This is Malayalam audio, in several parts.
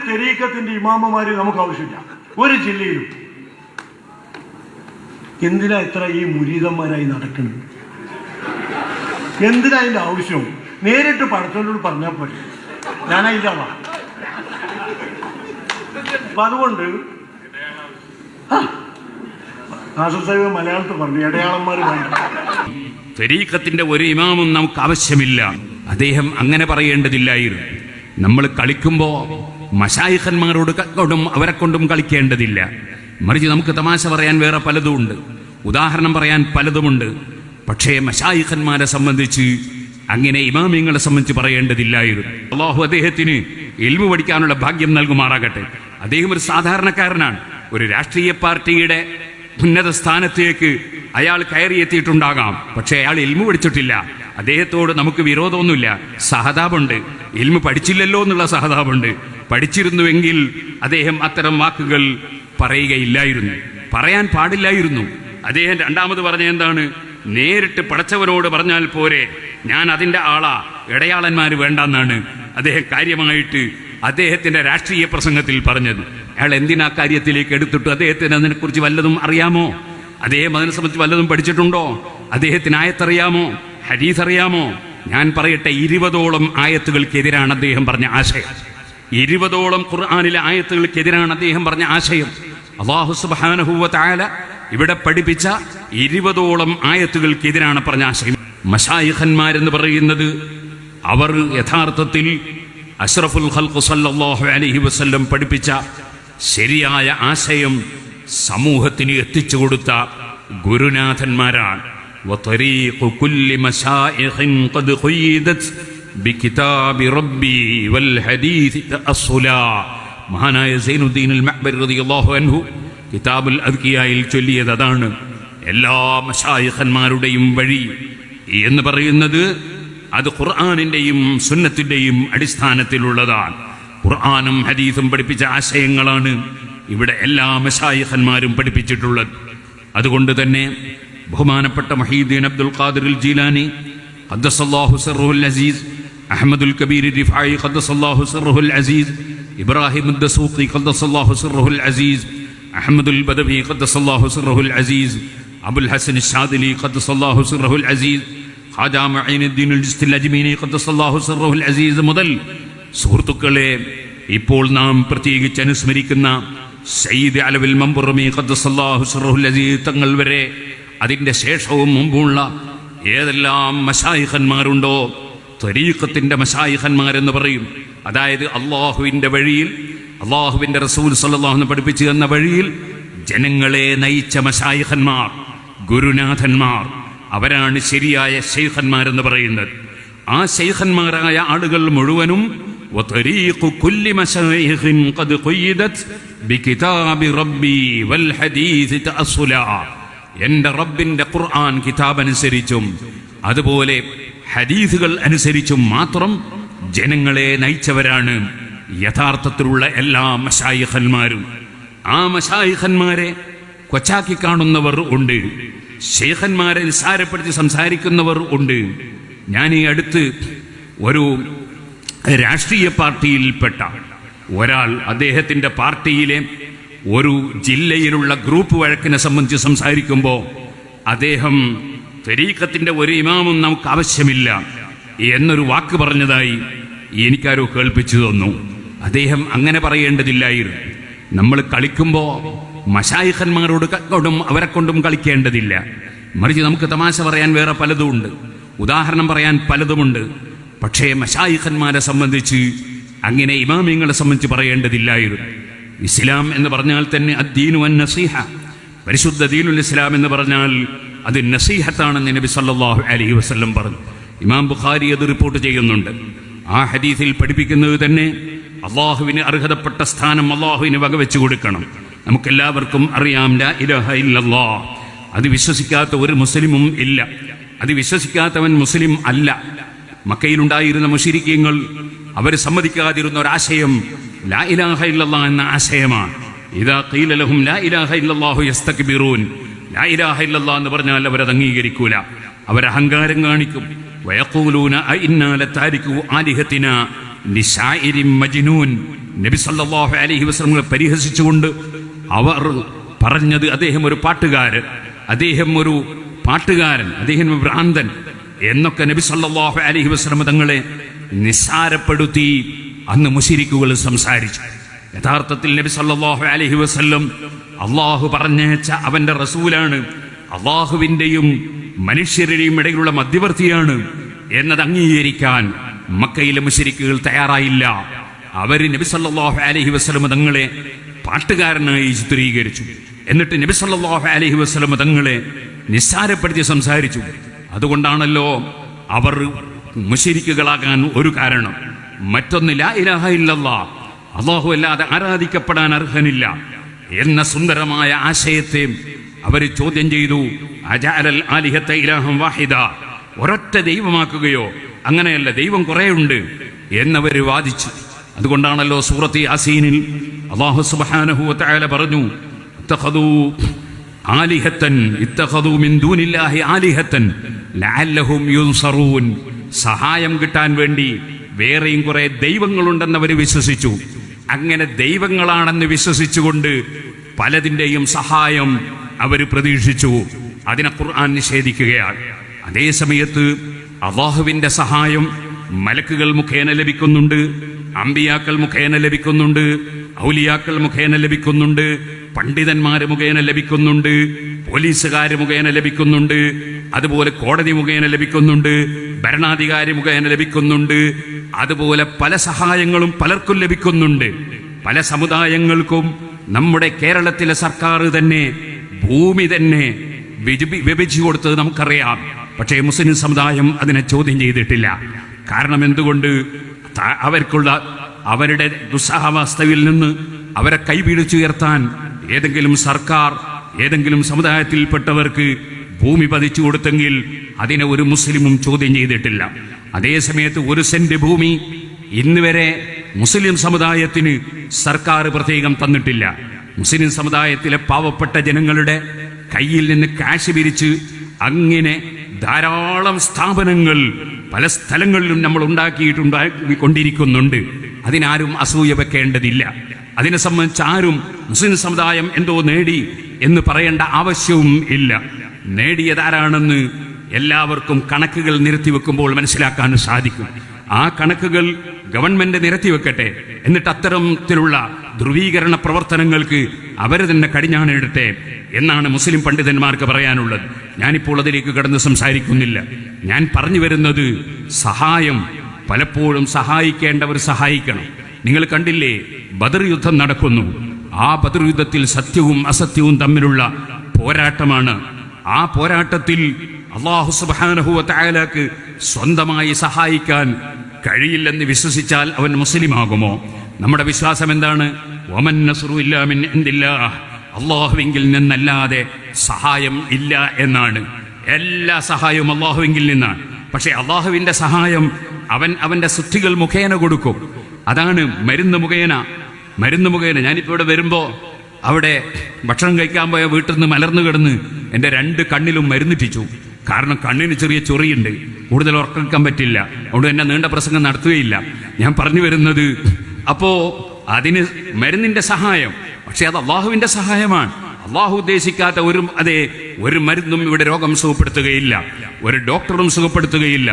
തെരീക്കത്തിന്റെ ഇമാമമാര് നമുക്ക് ആവശ്യമില്ല ഒരു ജില്ലയിലും. എന്തിനാ ഇത്ര ഈ മുരീദന്മാരായി നടക്കുന്നത്? എന്തിനാ അതിന്റെ ആവശ്യം? നേരിട്ട് പടച്ചോനോട് പറഞ്ഞാൽ പോലെ. ഞാനതിൻ്റെ ആളാ. അപ്പൊ അതുകൊണ്ട് ആശുസാഹിബ് മലയാളത്തിൽ പറഞ്ഞു ഇടയാളന്മാർ വേണ്ട. തരീഖത്തിന്റെ ഒരു ഇമാമും നമുക്ക് ആവശ്യമില്ല. അദ്ദേഹം അങ്ങനെ പറയേണ്ടതില്ലായിരുന്നു. നമ്മൾ കളിക്കുമ്പോൾ മശായിഖന്മാരോട് കൊണ്ടും അവരെ കൊണ്ടും കളിക്കേണ്ടതില്ല. മറിച്ച് നമുക്ക് തമാശ പറയാൻ വേറെ പലതുമുണ്ട്, ഉദാഹരണം പറയാൻ പലതുമുണ്ട്. പക്ഷേ മശായിഖന്മാരെ സംബന്ധിച്ച് അങ്ങനെ ഇമാമിങ്ങളെ സംബന്ധിച്ച് പറയേണ്ടതില്ലായിരുന്നു. അല്ലാഹു അദ്ദേഹത്തിന് ഇൽമു പഠിക്കാനുള്ള ഭാഗ്യം നൽകുമാറാകട്ടെ. അദ്ദേഹം ഒരു സാധാരണക്കാരനാണ്. ഒരു രാഷ്ട്രീയ പാർട്ടിയുടെ ഉന്നത സ്ഥാനത്തേക്ക് അയാൾ കയറിയെത്തിയിട്ടുണ്ടാകാം. പക്ഷെ അയാൾ ഇൽമു പഠിച്ചിട്ടില്ല. അദ്ദേഹത്തോട് നമുക്ക് വിരോധമൊന്നുമില്ല, സഹതാപുണ്ട്. ഇൽമു പഠിച്ചില്ലല്ലോ എന്നുള്ള സഹതാപുണ്ട്. പഠിച്ചിരുന്നുവെങ്കിൽ അദ്ദേഹം അത്തരം വാക്കുകൾ പറയുകയില്ലായിരുന്നു, പറയാൻ പാടില്ലായിരുന്നു. അദ്ദേഹം രണ്ടാമത് പറഞ്ഞ എന്താണ്? നേരിട്ട് പടച്ചവനോട് പറഞ്ഞാൽ പോരെ, ഞാൻ അതിൻ്റെ ആളാ, ഇടയാളന്മാർ വേണ്ടെന്നാണ് അദ്ദേഹം കാര്യമായിട്ട് അദ്ദേഹത്തിന്റെ രാഷ്ട്രീയ പ്രസംഗത്തിൽ പറഞ്ഞത്. അയാൾ എന്തിനാ കാര്യത്തിലേക്ക് എടുത്തിട്ടു? അദ്ദേഹത്തിന് അതിനെക്കുറിച്ച് വല്ലതും അറിയാമോ? അദ്ദേഹം അതിനെ സംബന്ധിച്ച് വല്ലതും പഠിച്ചിട്ടുണ്ടോ? അദ്ദേഹത്തിന് ആയത്തറിയാമോ? ഹദീസ് അറിയാമോ? ഞാൻ പറയട്ടെ, 20ഓളം ആയത്തുകൾക്കെതിരാണ് അദ്ദേഹം പറഞ്ഞ ആശയം. 20ഓളം ഖുർആനിലെ ആയത്തുകൾക്കെതിരാണ് അദ്ദേഹം പറഞ്ഞ ആശയം. അല്ലാഹു സുബ്ഹാനഹു വ തആല ഇവിടെ പഠിപ്പിച്ച 20ഓളം ആയത്തുകൾക്കെതിരാണ് പറഞ്ഞ ആശയം. മശായിഖന്മാരെന്ന് പറയുന്നത് അവർ യഥാർത്ഥത്തിൽ അഷ്റഫുൽ ഖൽഖ് സല്ലല്ലാഹു അലൈഹി വസല്ലം പഠിപ്പിച്ച ശരിയായ ആശയം സമൂഹത്തിന് എത്തിച്ചു കൊടുത്ത ഗുരുനാഥന്മാരാണ്. വതരീഖു കുല്ലി മശായിഖിൻ ഖദ് ഖുയ്യിദത് ബികിതാബി റബ്ബി വൽ ഹദീസ് തഅസ്സുലാ. മഹാനായ സൈനുദ്ദീൻ അൽ മഅ്ബരി റളിയല്ലാഹു അൻഹു കിതാബുൽ അദ്കിയായിൽ ചൊല്ലിയത് അതാണ്. എല്ലാ മശായിഖന്മാരുടെയും വഴി എന്ന് പറയുന്നത് അത് ഖുർആനിന്റെയും സുന്നത്തിന്റെയും അടിസ്ഥാനത്തിലുള്ളതാണ്. ഖുർആനും ഹദീസും പഠിപ്പിച്ച ആശയങ്ങളാണ് ഇവിടെ എല്ലാ മശായിഖന്മാരും പഠിപ്പിച്ചിട്ടുള്ളത്. അതുകൊണ്ട് തന്നെ ബഹുമാനപ്പെട്ട മുഹീദ്ദീൻ അബ്ദുൽ ഖാദിർ അൽ ജീലാനി ഖദ്ദസല്ലാഹു സിർറുൽ അസീസ്, അഹ്മദുൽ കബീർ റിഫായി ഖദ്ദസല്ലാഹു സിർറുൽ അസീസ്, ഇബ്രാഹിം അദ്ദസൂഖി ഖദ്ദസല്ലാഹു സിർറുൽ അസീസ്, അഹ്മദുൽ ബദവി ഖദ്ദസല്ലാഹു സിർറുൽ അസീസ്, അബുൽ ഹസൻ അശ്ശാദിലി ഖദ്ദസല്ലാഹു സിർറുൽ അസീസ്, ഖാജ മുഈനുദ്ദീൻ അൽ അജ്മീനി ഖദ്ദസല്ലാഹു സിർറുൽ അസീസ് മുതൽ സുഹൃത്തുക്കളെ ഇപ്പോൾ നാം പ്രത്യേകിച്ച് അനുസ്മരിക്കുന്ന സയ്യിദ് അലവിൽ മംബുറമി ഖദ്ദസല്ലാഹു സിർറുൽ അസീസ് തങ്ങൾ വരെ, അതിൻ്റെ ശേഷവും മുമ്പുള്ള ഏതെല്ലാം മശായിഖന്മാരുണ്ടോ, ത്വരീഖത്തിന്റെ മശായിഖന്മാരെന്ന് പറയും. അതായത് അള്ളാഹുവിൻ്റെ വഴിയിൽ, അള്ളാഹുവിൻ്റെ റസൂൽ സല്ലല്ലാഹു അലൈഹി വസല്ലം പഠിപ്പിച്ചു തന്ന വഴിയിൽ ജനങ്ങളെ നയിച്ച മശായിഖന്മാർ, ഗുരുനാഥന്മാർ, അവരാണ് ശരിയായ ശൈഖന്മാരെന്ന് പറയുന്നത്. ആ ശൈഖന്മാരായ ആളുകൾ മുഴുവനും വതരീഖു കുല്ലി മശായിഖിൻ ഖദ് ഖുയ്യിദത് ബികിതാബി റബ്ബി വൽ ഹദീസ് തഅസ്സുലാ. എൻ്റെ റബ്ബിൻ്റെ ഖുർആൻ കിതാബ് അനുസരിച്ചും അതുപോലെ ഹദീസുകൾ അനുസരിച്ചും മാത്രം ജനങ്ങളെ നയിച്ചവരാണ് യഥാർത്ഥത്തിലുള്ള എല്ലാ മശായിഖന്മാരും. ആ മശായിഖന്മാരെ കൊച്ചാക്കി കാണുന്നവർ ഉണ്ട്, ശൈഖന്മാരെ നിസ്സാരപ്പെടുത്തി സംസാരിക്കുന്നവർ ഉണ്ട്. ഞാൻ ഈ അടുത്ത് ഒരു രാഷ്ട്രീയ പാർട്ടിയിൽപ്പെട്ട ഒരാൾ അദ്ദേഹത്തിൻ്റെ പാർട്ടിയിലെ ഒരു ജില്ലയിലുള്ള ഗ്രൂപ്പ് വഴക്കിനെ സംബന്ധിച്ച് സംസാരിക്കുമ്പോൾ അദ്ദേഹം തരീഖത്തിന്റെ ഒരു ഇമാമും നമുക്ക് ആവശ്യമില്ല എന്നൊരു വാക്ക് പറഞ്ഞതായി എനിക്കാരോ കേൾപ്പിച്ചു തന്നു. അദ്ദേഹം അങ്ങനെ പറയേണ്ടതില്ലായിരുന്നു. നമ്മൾ കളിക്കുമ്പോൾ മശായിഖന്മാരോട് കൊണ്ടും അവരെ കൊണ്ടും കളിക്കേണ്ടതില്ല. മറിച്ച് നമുക്ക് തമാശ പറയാൻ വേറെ പലതുമുണ്ട്, ഉദാഹരണം പറയാൻ പലതുമുണ്ട്. പക്ഷേ മശായിഖന്മാരെ സംബന്ധിച്ച് അങ്ങനെ ഇമാമിങ്ങളെ സംബന്ധിച്ച് പറയേണ്ടതില്ലായിരുന്നു. ഇസ്ലാം എന്ന് പറഞ്ഞാൽ തന്നെ അദ്ദീനു വൻ നസീഹ, പരിശുദ്ധ ദീനുൽ ഇസ്ലാം എന്ന് പറഞ്ഞാൽ അത് നസീഹത്താണെന്ന് നബി സല്ലല്ലാഹു അലൈഹി വസല്ലം പറഞ്ഞു. ഇമാം ബുഖാരി അത് റിപ്പോർട്ട് ചെയ്യുന്നുണ്ട്. ആ ഹദീസിൽ പഠിപ്പിക്കുന്നത് തന്നെ അള്ളാഹുവിന് അർഹതപ്പെട്ട സ്ഥാനം അള്ളാഹുവിന് വകവെച്ചു കൊടുക്കണം. നമുക്കെല്ലാവർക്കും അറിയാം ലാ ഇലാഹ ഇല്ലല്ലാഹ്. അത് വിശ്വസിക്കാത്ത ഒരു മുസ്ലിമും ഇല്ല. അത് വിശ്വസിക്കാത്തവൻ മുസ്ലിം അല്ല. മക്കയിലുണ്ടായിരുന്ന മുശ്രിക്കീങ്ങൾ അവർ സമ്മതിക്കാതിരുന്ന ഒരാശയം ലാ ഇലാഹ ഇല്ലല്ലാഹ് എന്ന ആശയമാണ്. ഇദാ ഖീല ലഹും ലാ ഇലാഹ ഇല്ലല്ലാഹു യസ്തക്ബിറൂൻ. ലാ ഇലാഹ ഇല്ലല്ലാഹ് എന്ന് പറഞ്ഞാൽ അവരത് അംഗീകരിക്കൂല, അവരഹങ്കാരം കാണിക്കും. വയഖൂലൂന അഇന്നാ ലതാരികു ആലിഹത്തിനാ ലിശാഇരിൻ മജ്നൂൻ. നബി സല്ലല്ലാഹു അലൈഹി വസല്ലം പരിഹസിച്ചുകൊണ്ട് അവർ പറഞ്ഞത് അദ്ദേഹം ഒരു പാട്ടുകാരൻ, അദ്ദേഹം ഒരു പാട്ടുകാരൻ, അദ്ദേഹം ഭ്രാന്തൻ എന്നൊക്കെ നബി സല്ലല്ലാഹു അലൈഹി വസല്ലം തങ്ങളെ നിസ്സാരപ്പെടുത്തി അന്ന് മുശ്രിക്കുകൾ സംസാരിച്ചു. യഥാർത്ഥത്തിൽ നബി സല്ലല്ലാഹു അലൈഹി വസല്ലം അള്ളാഹു പറഞ്ഞയച്ച അവന്റെ റസൂലാണ്, അള്ളാഹുവിന്റെയും മനുഷ്യരുടെയും ഇടയിലുള്ള മധ്യവർത്തിയാണ് എന്നത് അംഗീകരിക്കാൻ മക്കയിലെ മുശ്രിക്കുകൾ തയ്യാറായില്ല. അവര് നബി സല്ലല്ലാഹു അലൈഹി വസല്ലം തങ്ങളെ പാട്ടുകാരനായി ചിത്രീകരിച്ചു. എന്നിട്ട് നബി സല്ലല്ലാഹു അലൈഹി വസല്ലം തങ്ങളെ നിസ്സാരപ്പെടുത്തി സംസാരിച്ചു. അതുകൊണ്ടാണല്ലോ അവർ മുശ്രിക്കുകളാകാൻ ഒരു കാരണം. മറ്റൊന്ന് ലാ ഇലാഹ ഇല്ലല്ലാഹ്, അല്ലാഹു അല്ലാതെ ആരാധിക്കപ്പെടാൻ അർഹനില്ല എന്ന സുന്ദരമായ ആശയത്തെ അവർ ചോദ്യം ചെയ്തു. അജഅലൽ ആലിഹത ഇലാഹൻ വാഹിദ, ഒരൊറ്റ ദൈവമാക്കുകയോ? അങ്ങനെയല്ല, ദൈവം കുറേ ഉണ്ട് എന്നവർ വാദിച്ചു. അതുകൊണ്ടാണല്ലോ സൂറത്ത് യാസീനിൽ അല്ലാഹു സുബ്ഹാനഹു വ തആല പറഞ്ഞു, ഇത്തഖദൂ ആലിഹത്തൻ ഇത്തഖദൂ മിൻ ദൂനില്ലാഹി ആലിഹത്തൻ ലഅല്ലഹും യുൻസറൂൻ. സഹായം കിട്ടാൻ വേണ്ടി വേറെയും കുറെ ദൈവങ്ങളുണ്ടെന്നവർ വിശ്വസിച്ചു. അങ്ങനെ ദൈവങ്ങളാണെന്ന് വിശ്വസിച്ചുകൊണ്ട് പലതിൻ്റെയും സഹായം അവർ പ്രതീക്ഷിച്ചു. അതിനെ ഖുർആൻ നിഷേധിക്കുകയാണ്. അതേ സമയത്ത് അല്ലാഹുവിന്റെ സഹായം മലക്കുകൾ മുഖേന ലഭിക്കുന്നുണ്ട്, അമ്പിയാക്കൾ മുഖേന ലഭിക്കുന്നുണ്ട്, ഔലിയാക്കൾ മുഖേന ലഭിക്കുന്നുണ്ട്, പണ്ഡിതന്മാര് മുഖേന ലഭിക്കുന്നുണ്ട്, പോലീസുകാര് മുഖേന ലഭിക്കുന്നുണ്ട്, അതുപോലെ കോടതി മുഖേന ലഭിക്കുന്നുണ്ട്, ഭരണാധികാരി മുഖേന ലഭിക്കുന്നുണ്ട്. അതുപോലെ പല സഹായങ്ങളും പലർക്കും ലഭിക്കുന്നുണ്ട്. പല സമുദായങ്ങൾക്കും നമ്മുടെ കേരളത്തിലെ സർക്കാർ തന്നെ ഭൂമി തന്നെ വിഭജിച്ചു കൊടുത്തത് നമുക്കറിയാം. പക്ഷേ മുസ്ലിം സമുദായം അതിനെ ചോദ്യം ചെയ്തിട്ടില്ല. കാരണം എന്തുകൊണ്ട്? അവർക്കുള്ള അവരുടെ ദുസ്സഹാവസ്ഥയിൽ നിന്ന് അവരെ കൈപിടിച്ചുയർത്താൻ ഏതെങ്കിലും സർക്കാർ ഏതെങ്കിലും സമുദായത്തിൽപ്പെട്ടവർക്ക് ഭൂമി പതിച്ചു കൊടുത്തെങ്കിൽ അതിനെ ഒരു മുസ്ലിമും ചോദ്യം ചെയ്തിട്ടില്ല. അതേസമയത്ത് ഒരു സെന്റ് ഭൂമി ഇന്ന് വരെ മുസ്ലിം സമുദായത്തിന് സർക്കാർ പ്രത്യേകം തന്നിട്ടില്ല. മുസ്ലിം സമുദായത്തിലെ പാവപ്പെട്ട ജനങ്ങളുടെ കയ്യിൽ നിന്ന് കാശ് പിരിച്ച് അങ്ങനെ ധാരാളം സ്ഥാപനങ്ങൾ പല സ്ഥലങ്ങളിലും നമ്മൾ ഉണ്ടാക്കിക്കൊണ്ടിരിക്കുന്നുണ്ട്. അതിനാരും അസൂയ വെക്കേണ്ടതില്ല. അതിനെ സംബന്ധിച്ച് ആരും മുസ്ലിം സമുദായം എന്തോ നേടി എന്ന് പറയേണ്ട ആവശ്യവും ഇല്ല. നേടിയതാരാണെന്ന് എല്ലാവർക്കും കണക്കുകൾ നിരത്തിവെക്കുമ്പോൾ മനസ്സിലാക്കാൻ സാധിക്കും. ആ കണക്കുകൾ ഗവൺമെന്റ് നിരത്തിവെക്കട്ടെ. എന്നിട്ട് അത്തരത്തിലുള്ള ധ്രുവീകരണ പ്രവർത്തനങ്ങൾക്ക് അവര് തന്നെ കടിഞ്ഞാണിടട്ടെ എന്നാണ് മുസ്ലിം പണ്ഡിതന്മാർക്ക് പറയാനുള്ളത്. ഞാനിപ്പോൾ അതിലേക്ക് കടന്ന് സംസാരിക്കുന്നില്ല. ഞാൻ പറഞ്ഞു വരുന്നത്, സഹായം പലപ്പോഴും സഹായിക്കേണ്ടവർ സഹായിക്കണം. നിങ്ങൾ കണ്ടില്ലേ, ബദർ യുദ്ധം നടക്കുന്നു. ആ ബദർ യുദ്ധത്തിൽ സത്യവും അസത്യവും തമ്മിലുള്ള പോരാട്ടമാണ്. ആ പോരാട്ടത്തിൽ അല്ലാഹു സുബ്ഹാനഹു വ തആലക്ക് സ്വന്തമായി സഹായിക്കാൻ കഴിയില്ലെന്ന് വിശ്വസിച്ചാൽ അവൻ മുസ്ലിമാകുമോ? നമ്മുടെ വിശ്വാസം എന്താണ്? വമൻ നസ്റു ഇല്ലാ മിൻ ഇൻദില്ലാഹ്, അല്ലാഹുവിങ്കിൽ നിന്നല്ലാതെ സഹായം ഇല്ല എന്നാണ്. എല്ലാ സഹായവും അല്ലാഹുവിങ്കിൽ നിന്നാണ്. പക്ഷേ അല്ലാഹുവിന്റെ സഹായം അവന്റെ സിദ്ധികൾ മുഖേന കൊടുക്കും. അതാണ് മരുന്ന് മുഖേന. ഞാനിപ്പോൾ ഇവിടെ വരുമ്പോ അവിടെ ഭക്ഷണം കഴിക്കാൻ പോയ വീട്ടിൽ നിന്ന് മലർന്നു കിടന്ന് എൻ്റെ 2 കണ്ണിലും മരുന്നിട്ടിച്ചു. കാരണം കണ്ണിന് ചെറിയ ചൊറിയുണ്ട്, കൂടുതൽ ഉറക്കാൻ പറ്റില്ല. അതുകൊണ്ട് എന്നെ നീണ്ട പ്രസംഗം നടത്തുകയില്ല. ഞാൻ പറഞ്ഞു വരുന്നത്, അപ്പോ അതിന് മരുന്നിന്റെ സഹായം, പക്ഷെ അത് അള്ളാഹുവിന്റെ സഹായമാണ്. അള്ളാഹു ഉദ്ദേശിക്കാത്ത ഒരു മരുന്നും ഇവിടെ രോഗം സുഖപ്പെടുത്തുകയില്ല, ഒരു ഡോക്ടറും സുഖപ്പെടുത്തുകയില്ല.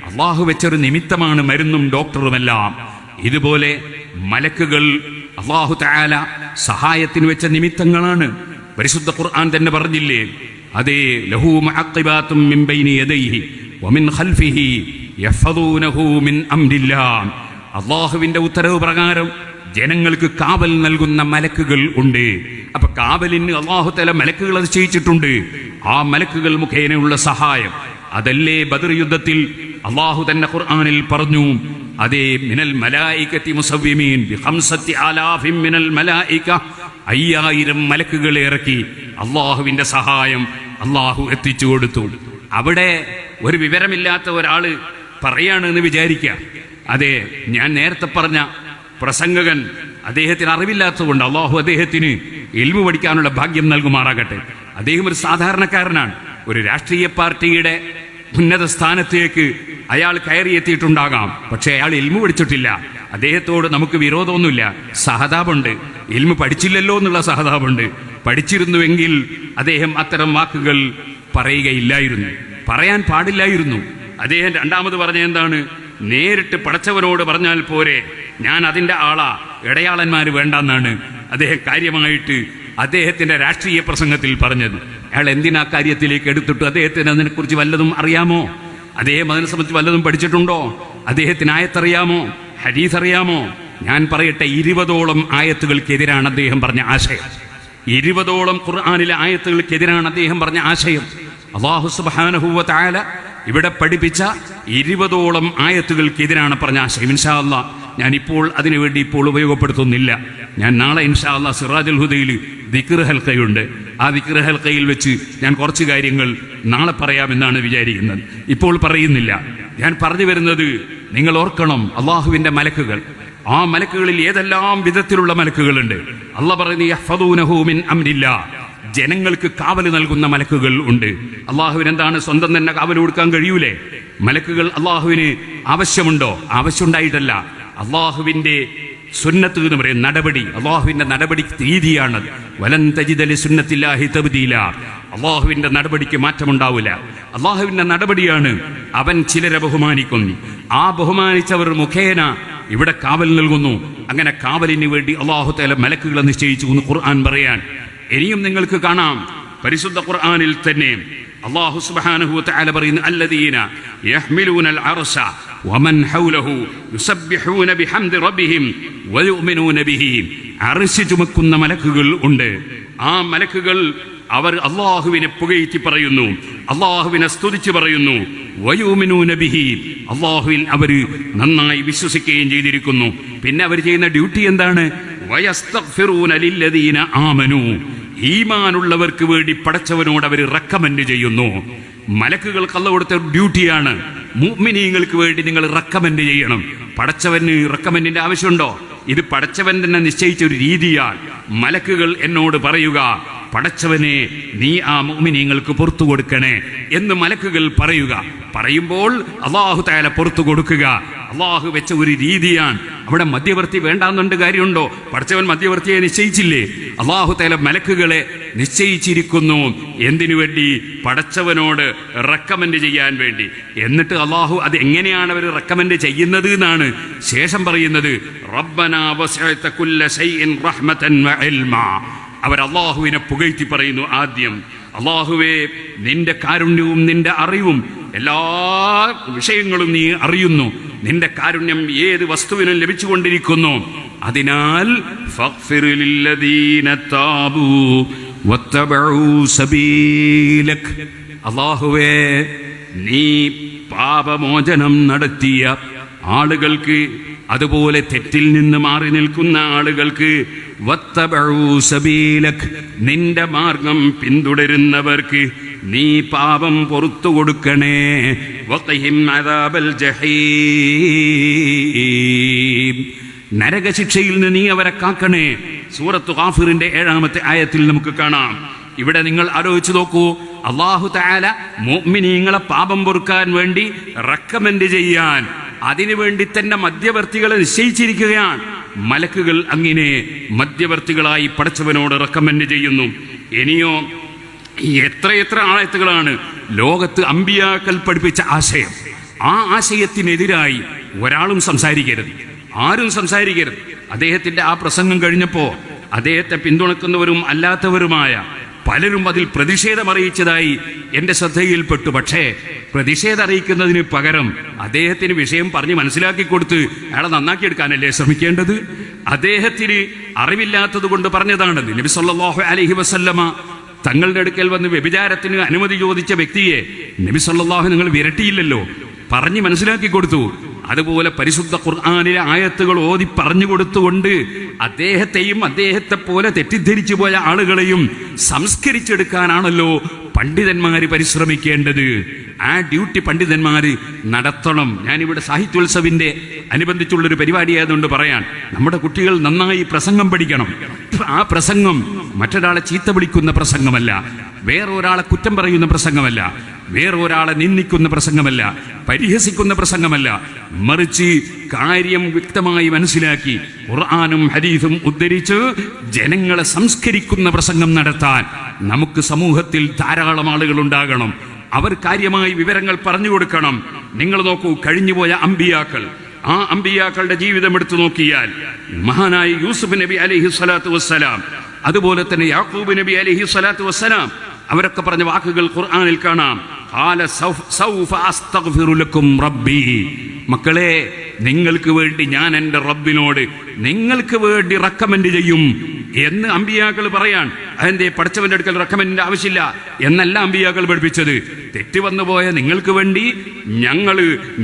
അള്ളാഹു വെച്ചൊരു നിമിത്തമാണ് മരുന്നും ഡോക്ടറുമെല്ലാം. ഇതുപോലെ മലക്കുകൾ അല്ലാഹു തആല സഹായത്തിന് വെച്ച നിമിത്തങ്ങളാണ്. പരിശുദ്ധ ഖുർആൻ തന്നെ പറഞ്ഞില്ലേ, അതേ ലഹു മുഅഖിബാതും മിൻ ബൈനി യദൈഹി വമിൻ ഖൽഫിഹി യഹ്ഫദൂനഹു മിൻ അംരില്ലാഹ്. അല്ലാഹുവിന്റെ ഉത്തരവ് പ്രകാരം ജനങ്ങൾക്ക് കാവൽ നൽകുന്ന മലക്കുകൾ ഉണ്ട്. അപ്പൊ കാവലിന് അല്ലാഹു തആല മലക്കുകൾ നിശ്ചയിച്ചിട്ടുണ്ട്. ആ മലക്കുകൾ മുഖേനയുള്ള സഹായം അതല്ലേ ബദർ യുദ്ധത്തിൽ അല്ലാഹു തന്നെ ഖുർആനിൽ പറഞ്ഞു, അതേ മിനൽ മലായികതി മുസവ്വിമീൻ ബിഖംസത്തി ആലാഫിൻ മിനൽ മലായിക, 5000 മലക്കുകളെ ഇറക്കി അള്ളാഹുവിന്റെ സഹായം അള്ളാഹു എത്തിച്ചു കൊടുത്തു. അവിടെ ഒരു വിവരമില്ലാത്ത ഒരാള് പറയാണെന്ന് വിചാരിക്കുക. അതെ, ഞാൻ നേരത്തെ പറഞ്ഞ പ്രസംഗകൻ അദ്ദേഹത്തിന് അറിവില്ലാത്തതുകൊണ്ട് അള്ളാഹു അദ്ദേഹത്തിന് ഇൽമു പഠിക്കാനുള്ള ഭാഗ്യം നൽകുമാറാകട്ടെ. അദ്ദേഹം ഒരു സാധാരണക്കാരനാണ്. ഒരു രാഷ്ട്രീയ പാർട്ടിയുടെ ഉന്നത സ്ഥാനത്തേക്ക് അയാൾ കയറിയെത്തിയിട്ടുണ്ടാകാം, പക്ഷെ അയാൾ ഇൽമു പഠിച്ചിട്ടില്ല. അദ്ദേഹത്തോട് നമുക്ക് വിരോധമൊന്നുമില്ല, സഹതാപുണ്ട്. ഇൽമു പഠിച്ചില്ലല്ലോ എന്നുള്ള സഹതാപുണ്ട്. പഠിച്ചിരുന്നുവെങ്കിൽ അദ്ദേഹം അത്തരം വാക്കുകൾ പറയുകയില്ലായിരുന്നു, പറയാൻ പാടില്ലായിരുന്നു. അദ്ദേഹം രണ്ടാമത് പറഞ്ഞ എന്താണ്? നേരിട്ട് പടച്ചവനോട് പറഞ്ഞാൽ പോരെ, ഞാൻ അതിൻ്റെ ആളാ, ഇടയാളന്മാർ വേണ്ടെന്നാണ് അദ്ദേഹം കാര്യമായിട്ട് അദ്ദേഹത്തിന്റെ രാഷ്ട്രീയ പ്രസംഗത്തിൽ പറഞ്ഞത്. അയാൾ എന്തിനാ കാര്യത്തിലേക്ക് എടുത്തിട്ട് അദ്ദേഹത്തിന് അതിനെക്കുറിച്ച് വല്ലതും അറിയാമോ? അദ്ദേഹം അതിനെ സംബന്ധിച്ച് വല്ലതും പഠിച്ചിട്ടുണ്ടോ? അദ്ദേഹത്തിന് ആയത്തറിയാമോ? ഹദീസ് അറിയാമോ? ഞാൻ പറയട്ടെ, 20ഓളം ആയത്തുകൾക്കെതിരാണ് അദ്ദേഹം പറഞ്ഞ ആശയം. 20ഓളം ഖുർആനിലെ ആയത്തുകൾക്കെതിരാണ് അദ്ദേഹം പറഞ്ഞ ആശയം. അല്ലാഹു സുബ്ഹാനഹു വ തആല ഇവിടെ പഠിപ്പിച്ച 20ഓളം ആയത്തുകൾക്കെതിരാണ് പറഞ്ഞ ആശയം. ഇൻഷാ അല്ലാഹ് ഞാനിപ്പോൾ അതിനുവേണ്ടി ഇപ്പോൾ ഉപയോഗപ്പെടുത്തുന്നില്ല. ഞാൻ നാളെ ഇൻഷാ അല്ലാഹ് സിറാജുൽ ഹുദയിൽ ദിക്ർ ഹൽക്കയുണ്ട്. ആ ദിക്ർ ഹൽക്കയിൽ വെച്ച് ഞാൻ കുറച്ച് കാര്യങ്ങൾ നാളെ പറയാമെന്നാണ് വിചാരിക്കുന്നത്. ഇപ്പോൾ പറയുന്നില്ല. ഞാൻ പറഞ്ഞു വരുന്നത്, നിങ്ങൾ ഓർക്കണം, അള്ളാഹുവിന്റെ മലക്കുകൾ, ആ മലക്കുകളിൽ ഏതെല്ലാം വിധത്തിലുള്ള മലക്കുകളുണ്ട്. അള്ളാഹ് പറയുന്നു, യഹ്ഫദൂനഹു മിൻ അംരില്ലാ, ജനങ്ങൾക്ക് കാവൽ നൽകുന്ന മലക്കുകൾ ഉണ്ട്. അള്ളാഹുവിന് എന്താണ് സ്വന്തം തന്നെ കാവൽ കൊടുക്കാൻ കഴിയൂലേ? മലക്കുകൾ അള്ളാഹുവിന് ആവശ്യമുണ്ടോ? ആവശ്യമുണ്ടായിട്ടല്ല, അള്ളാഹുവിന്റെ സുന്നത്ത് എന്ന് പറയും, നടപടി, അള്ളാഹുവിന്റെ നടപടി രീതിയാണ്. വലൻ തജിദ ലിസുന്നത്തില്ലാഹി തബ്ദീല, അള്ളാഹുവിന്റെ നടപടിക്ക് മാറ്റമുണ്ടാവില്ല. അള്ളാഹുവിന്റെ നടപടിയാണ്. അവൻ ചിലരെ ബഹുമാനിക്കുന്നു, ആ ബഹുമാനിച്ചവർ മുഖേന ഇവിടെ കാവൽ നൽകുന്നു. അങ്ങനെ കാവലിന് വേണ്ടി അള്ളാഹു തആല മലക്കുകളെ നിശ്ചയിച്ചു എന്ന് ഖുർആൻ പറയാൻ. ഇനിയും നിങ്ങൾക്ക് കാണാം പരിശുദ്ധ ഖുർആനിൽ തന്നെ അല്ലാഹു സുബ്ഹാനഹു വ തആല പറയുന്നു, അല്ലദീന യഹ്മിലൂനൽ അർശ വമൻ ഹൗലഹു യുസബ്ബിഹൂന ബിഹംദി റബ്ബിഹിം വയുമിനൂന ബിഹി. അർശ് ചുമക്കുന്ന മലക്കുകൾ ഉണ്ട്. ആ മലക്കുകൾ അവർ അല്ലാഹുവിനെ പുകഴ്ത്തി പറയുന്നു, അല്ലാഹുവിനെ സ്തുതിച്ച് പറയുന്നു. വയുമിനൂന ബിഹി, അല്ലാഹുവിൽ അവർ നന്നായി വിശ്വസിക്കുകയും ചെയ്തിരിക്കുന്നു. പിന്നെ അവർ ചെയ്യുന്ന ഡ്യൂട്ടി എന്താണ്? വയസ്തഗ്ഫിറൂന ലില്ലദീന ആമനൂ, ഈമാനുള്ളവർക്ക് വേണ്ടി പടച്ചവനോട് അവർ റെക്കമെൻഡ് ചെയ്യുന്നു. മലക്കുകൾക്ക് അല്ലാഹു കൊടുത്ത ഡ്യൂട്ടിയാണ്. മുഅ്മിനീങ്ങൾക്ക് വേണ്ടി നിങ്ങൾ റെക്കമെൻഡ് ചെയ്യണം. പടച്ചവന് റെക്കമെൻഡിന്റെ ആവശ്യമുണ്ടോ? ഇത് പടച്ചവൻ തന്നെ നിശ്ചയിച്ച ഒരു രീതിയാണ്. മലക്കുകൾ എന്നോട് പറയുക, പടച്ചവനെ നീ ആ മുഅ്മിനീങ്ങൾക്ക് പുറത്തു കൊടുക്കണേ എന്ന് മലക്കുകൾ പറയുക. പറയുമ്പോൾ അല്ലാഹു തആല പുറത്തു കൊടുക്കുക. അല്ലാഹു വെച്ച ഒരു രീതിയാണ്. അവിടെ മധ്യവർത്തി വേണ്ടാന്നുണ്ട് കാര്യമുണ്ടോ? പടച്ചവൻ മധ്യവർത്തിയെ നിശ്ചയിച്ചില്ലേ? അല്ലാഹു തആല മലക്കുകളെ നിശ്ചയിച്ചിരിക്കുന്നു. എന്തിനു വേണ്ടി? പടച്ചവനോട് റെക്കമെൻഡ് ചെയ്യാൻ വേണ്ടി. എന്നിട്ട് അല്ലാഹു അത് എങ്ങനെയാണ് അവർ റെക്കമെൻഡ് ചെയ്യുന്നത് എന്നാണ് ശേഷം പറയുന്നത്. റബ്ബനാ വസിഅത കുല്ല ശൈഇൻ റഹ്മതൻ വ ഇൽമാ. അവർ അല്ലാഹുവിനെ പുകഴ്ത്തി പറയുന്നു. ആദ്യം, അല്ലാഹുവേ, നിന്റെ കാരുണ്യവും നിന്റെ അറിവും, എല്ലാ വിഷയങ്ങളും നീ അറിയുന്നു. നിന്റെ കാരുണ്യം ഏത് വസ്തുവിനും ലഭിച്ചുകൊണ്ടിരിക്കുന്നു. അതിനാൽ ഫഗ്ഫിർ ലില്ലദീന താബൂ വത്തബഉ സബീലക്. അല്ലാഹുവേ, നീ പാപമോചനം നടത്തിയ ആളുകൾക്ക്, അതുപോലെ തെറ്റിൽ നിന്ന് മാറി നിൽക്കുന്ന ആളുകൾക്ക്, വത്തബഉ സബീലക്, നിന്റെ മാർഗം പിന്തുടരുന്നവർക്ക് നീ പാപം പുറത്തു കൊടുക്കണേ. വഖിഹിം അദാബൽ ജഹീം, നരകശിക്ഷയിൽ നിന്ന് നീ അവരെ കാക്കണേ. സൂറത്ത് ഗാഫിറിന്റെ 7-ാമത്തെ ആയത്തിൽ നമുക്ക് കാണാം. ഇവിടെ നിങ്ങൾ ആലോചിച്ചു നോക്കൂ, അല്ലാഹു തആല മുഅ്മിനീങ്ങളെ പാപം പൊറുക്കാൻ വേണ്ടി റെക്കമെൻഡ് ചെയ്യാൻ, അതിനുവേണ്ടി തന്നെ മധ്യവർത്തികളെ നിശ്ചയിച്ചിരിക്കുകയാണ്. മലക്കുകൾ അങ്ങനെ മധ്യവർത്തികളായി പടച്ചവനോട് റെക്കമെൻഡ് ചെയ്യുന്നു. ഇനിയോ എത്രയെത്ര ആയത്തുകളാണ് ലോകത്ത് അമ്പിയാക്കൾ പഠിപ്പിച്ച ആശയം. ആ ആശയത്തിനെതിരായി ഒരാളും സംസാരിക്കരുത്, ആരും സംസാരിക്കരുത്. അദ്ദേഹത്തിന്റെ ആ പ്രസംഗം കഴിഞ്ഞപ്പോൾ അദ്ദേഹത്തെ പിന്തുണക്കുന്നവരും അല്ലാത്തവരുമായ പലരും അതിൽ പ്രതിഷേധം അറിയിച്ചതായി എൻ്റെ ശ്രദ്ധയിൽപ്പെട്ടു. പക്ഷേ പ്രതിഷേധം അറിയിക്കുന്നതിന് പകരം അദ്ദേഹത്തിന് വിഷയം പറഞ്ഞ് മനസ്സിലാക്കി കൊടുത്ത് അയാളെ നന്നാക്കിയെടുക്കാനല്ലേ ശ്രമിക്കേണ്ടത്? അദ്ദേഹത്തിന് അറിവില്ലാത്തത് കൊണ്ട് പറഞ്ഞതാണത്. നബി സല്ലല്ലാഹു അലൈഹി വസല്ലമ തങ്ങളുടെ അടുക്കൽ വന്ന് വ്യഭിചാരത്തിന് അനുമതി ചോദിച്ച വ്യക്തിയെ നബി സല്ലല്ലാഹു നിങ്ങൾ വിരട്ടിയില്ലല്ലോ, പറഞ്ഞ് മനസ്സിലാക്കി കൊടുത്തു. അതുപോലെ പരിശുദ്ധ ഖുർആനിലെ ആയത്തുകൾ ഓതി പറഞ്ഞു കൊടുത്തുകൊണ്ട് അദ്ദേഹത്തെയും അദ്ദേഹത്തെ പോലെ തെറ്റിദ്ധരിച്ചു പോയ ആളുകളെയും സംസ്കരിച്ചെടുക്കാനാണല്ലോ പണ്ഡിതന്മാര് പരിശ്രമിക്കേണ്ടത്. ആ ഡ്യൂട്ടി പണ്ഡിതന്മാര് നടത്തണം. ഞാനിവിടെ സാഹിത്യോത്സവിന്റെ അനുബന്ധിച്ചുള്ളൊരു പരിപാടിയായതുകൊണ്ട് പറയാൻ, നമ്മുടെ കുട്ടികൾ നന്നായി പ്രസംഗം പഠിക്കണം. ആ പ്രസംഗം മറ്റൊരാളെ ചീത്ത വിളിക്കുന്ന പ്രസംഗമല്ല, വേറൊരാളെ കുറ്റം പറയുന്ന പ്രസംഗമല്ല. വേറൊരാളെ നിന്ദിക്കുന്ന പ്രസംഗമല്ല, പരിഹസിക്കുന്ന പ്രസംഗമല്ല, മറിച്ച് കാര്യം വ്യക്തമായി മനസ്സിലാക്കി ഖുർആനും ഹദീസും ഉദ്ധരിച്ച് ജനങ്ങളെ സംസ്കരിക്കുന്ന പ്രസംഗം നടത്താൻ നമുക്ക് സമൂഹത്തിൽ ധാരാളം ആളുകൾ ഉണ്ടാകണം. അവർ കാര്യമായി വിവരങ്ങൾ പറഞ്ഞു കൊടുക്കണം. നിങ്ങൾ നോക്കൂ, കഴിഞ്ഞുപോയ അമ്പിയാക്കൾ, ആ അമ്പിയാക്കളുടെ ജീവിതം എടുത്തു നോക്കിയാൽ മഹാനായ യൂസുഫ് നബി അലൈഹി സ്വലാത്തു വസ്സലാം, അതുപോലെ തന്നെ യാക്കൂബ് നബി അലൈഹി സ്വലാത്തു വസ്സലാം, അവരൊക്കെ പറഞ്ഞ വാക്കുകൾ ഖുർആനിൽ കാണാം. സൗഫ അസ്തഗ്ഫിറു ലക്കും റബ്ബി, മക്കളെ നിങ്ങൾക്ക് വേണ്ടി ഞാൻ എൻ്റെ റബ്ബിനോട് നിങ്ങൾക്ക് വേണ്ടി റെക്കമെൻഡ് ചെയ്യും എന്ന് അമ്പിയാക്കൾ പറയാൻ. അതെന്തേ പഠിച്ചവന്റെ അടുക്കൽ റെക്കമെൻഡിന്റെ ആവശ്യമില്ല എന്നല്ല അമ്പിയാക്കൾ പഠിപ്പിച്ചത്. തെറ്റ് വന്നുപോയ നിങ്ങൾക്ക് വേണ്ടി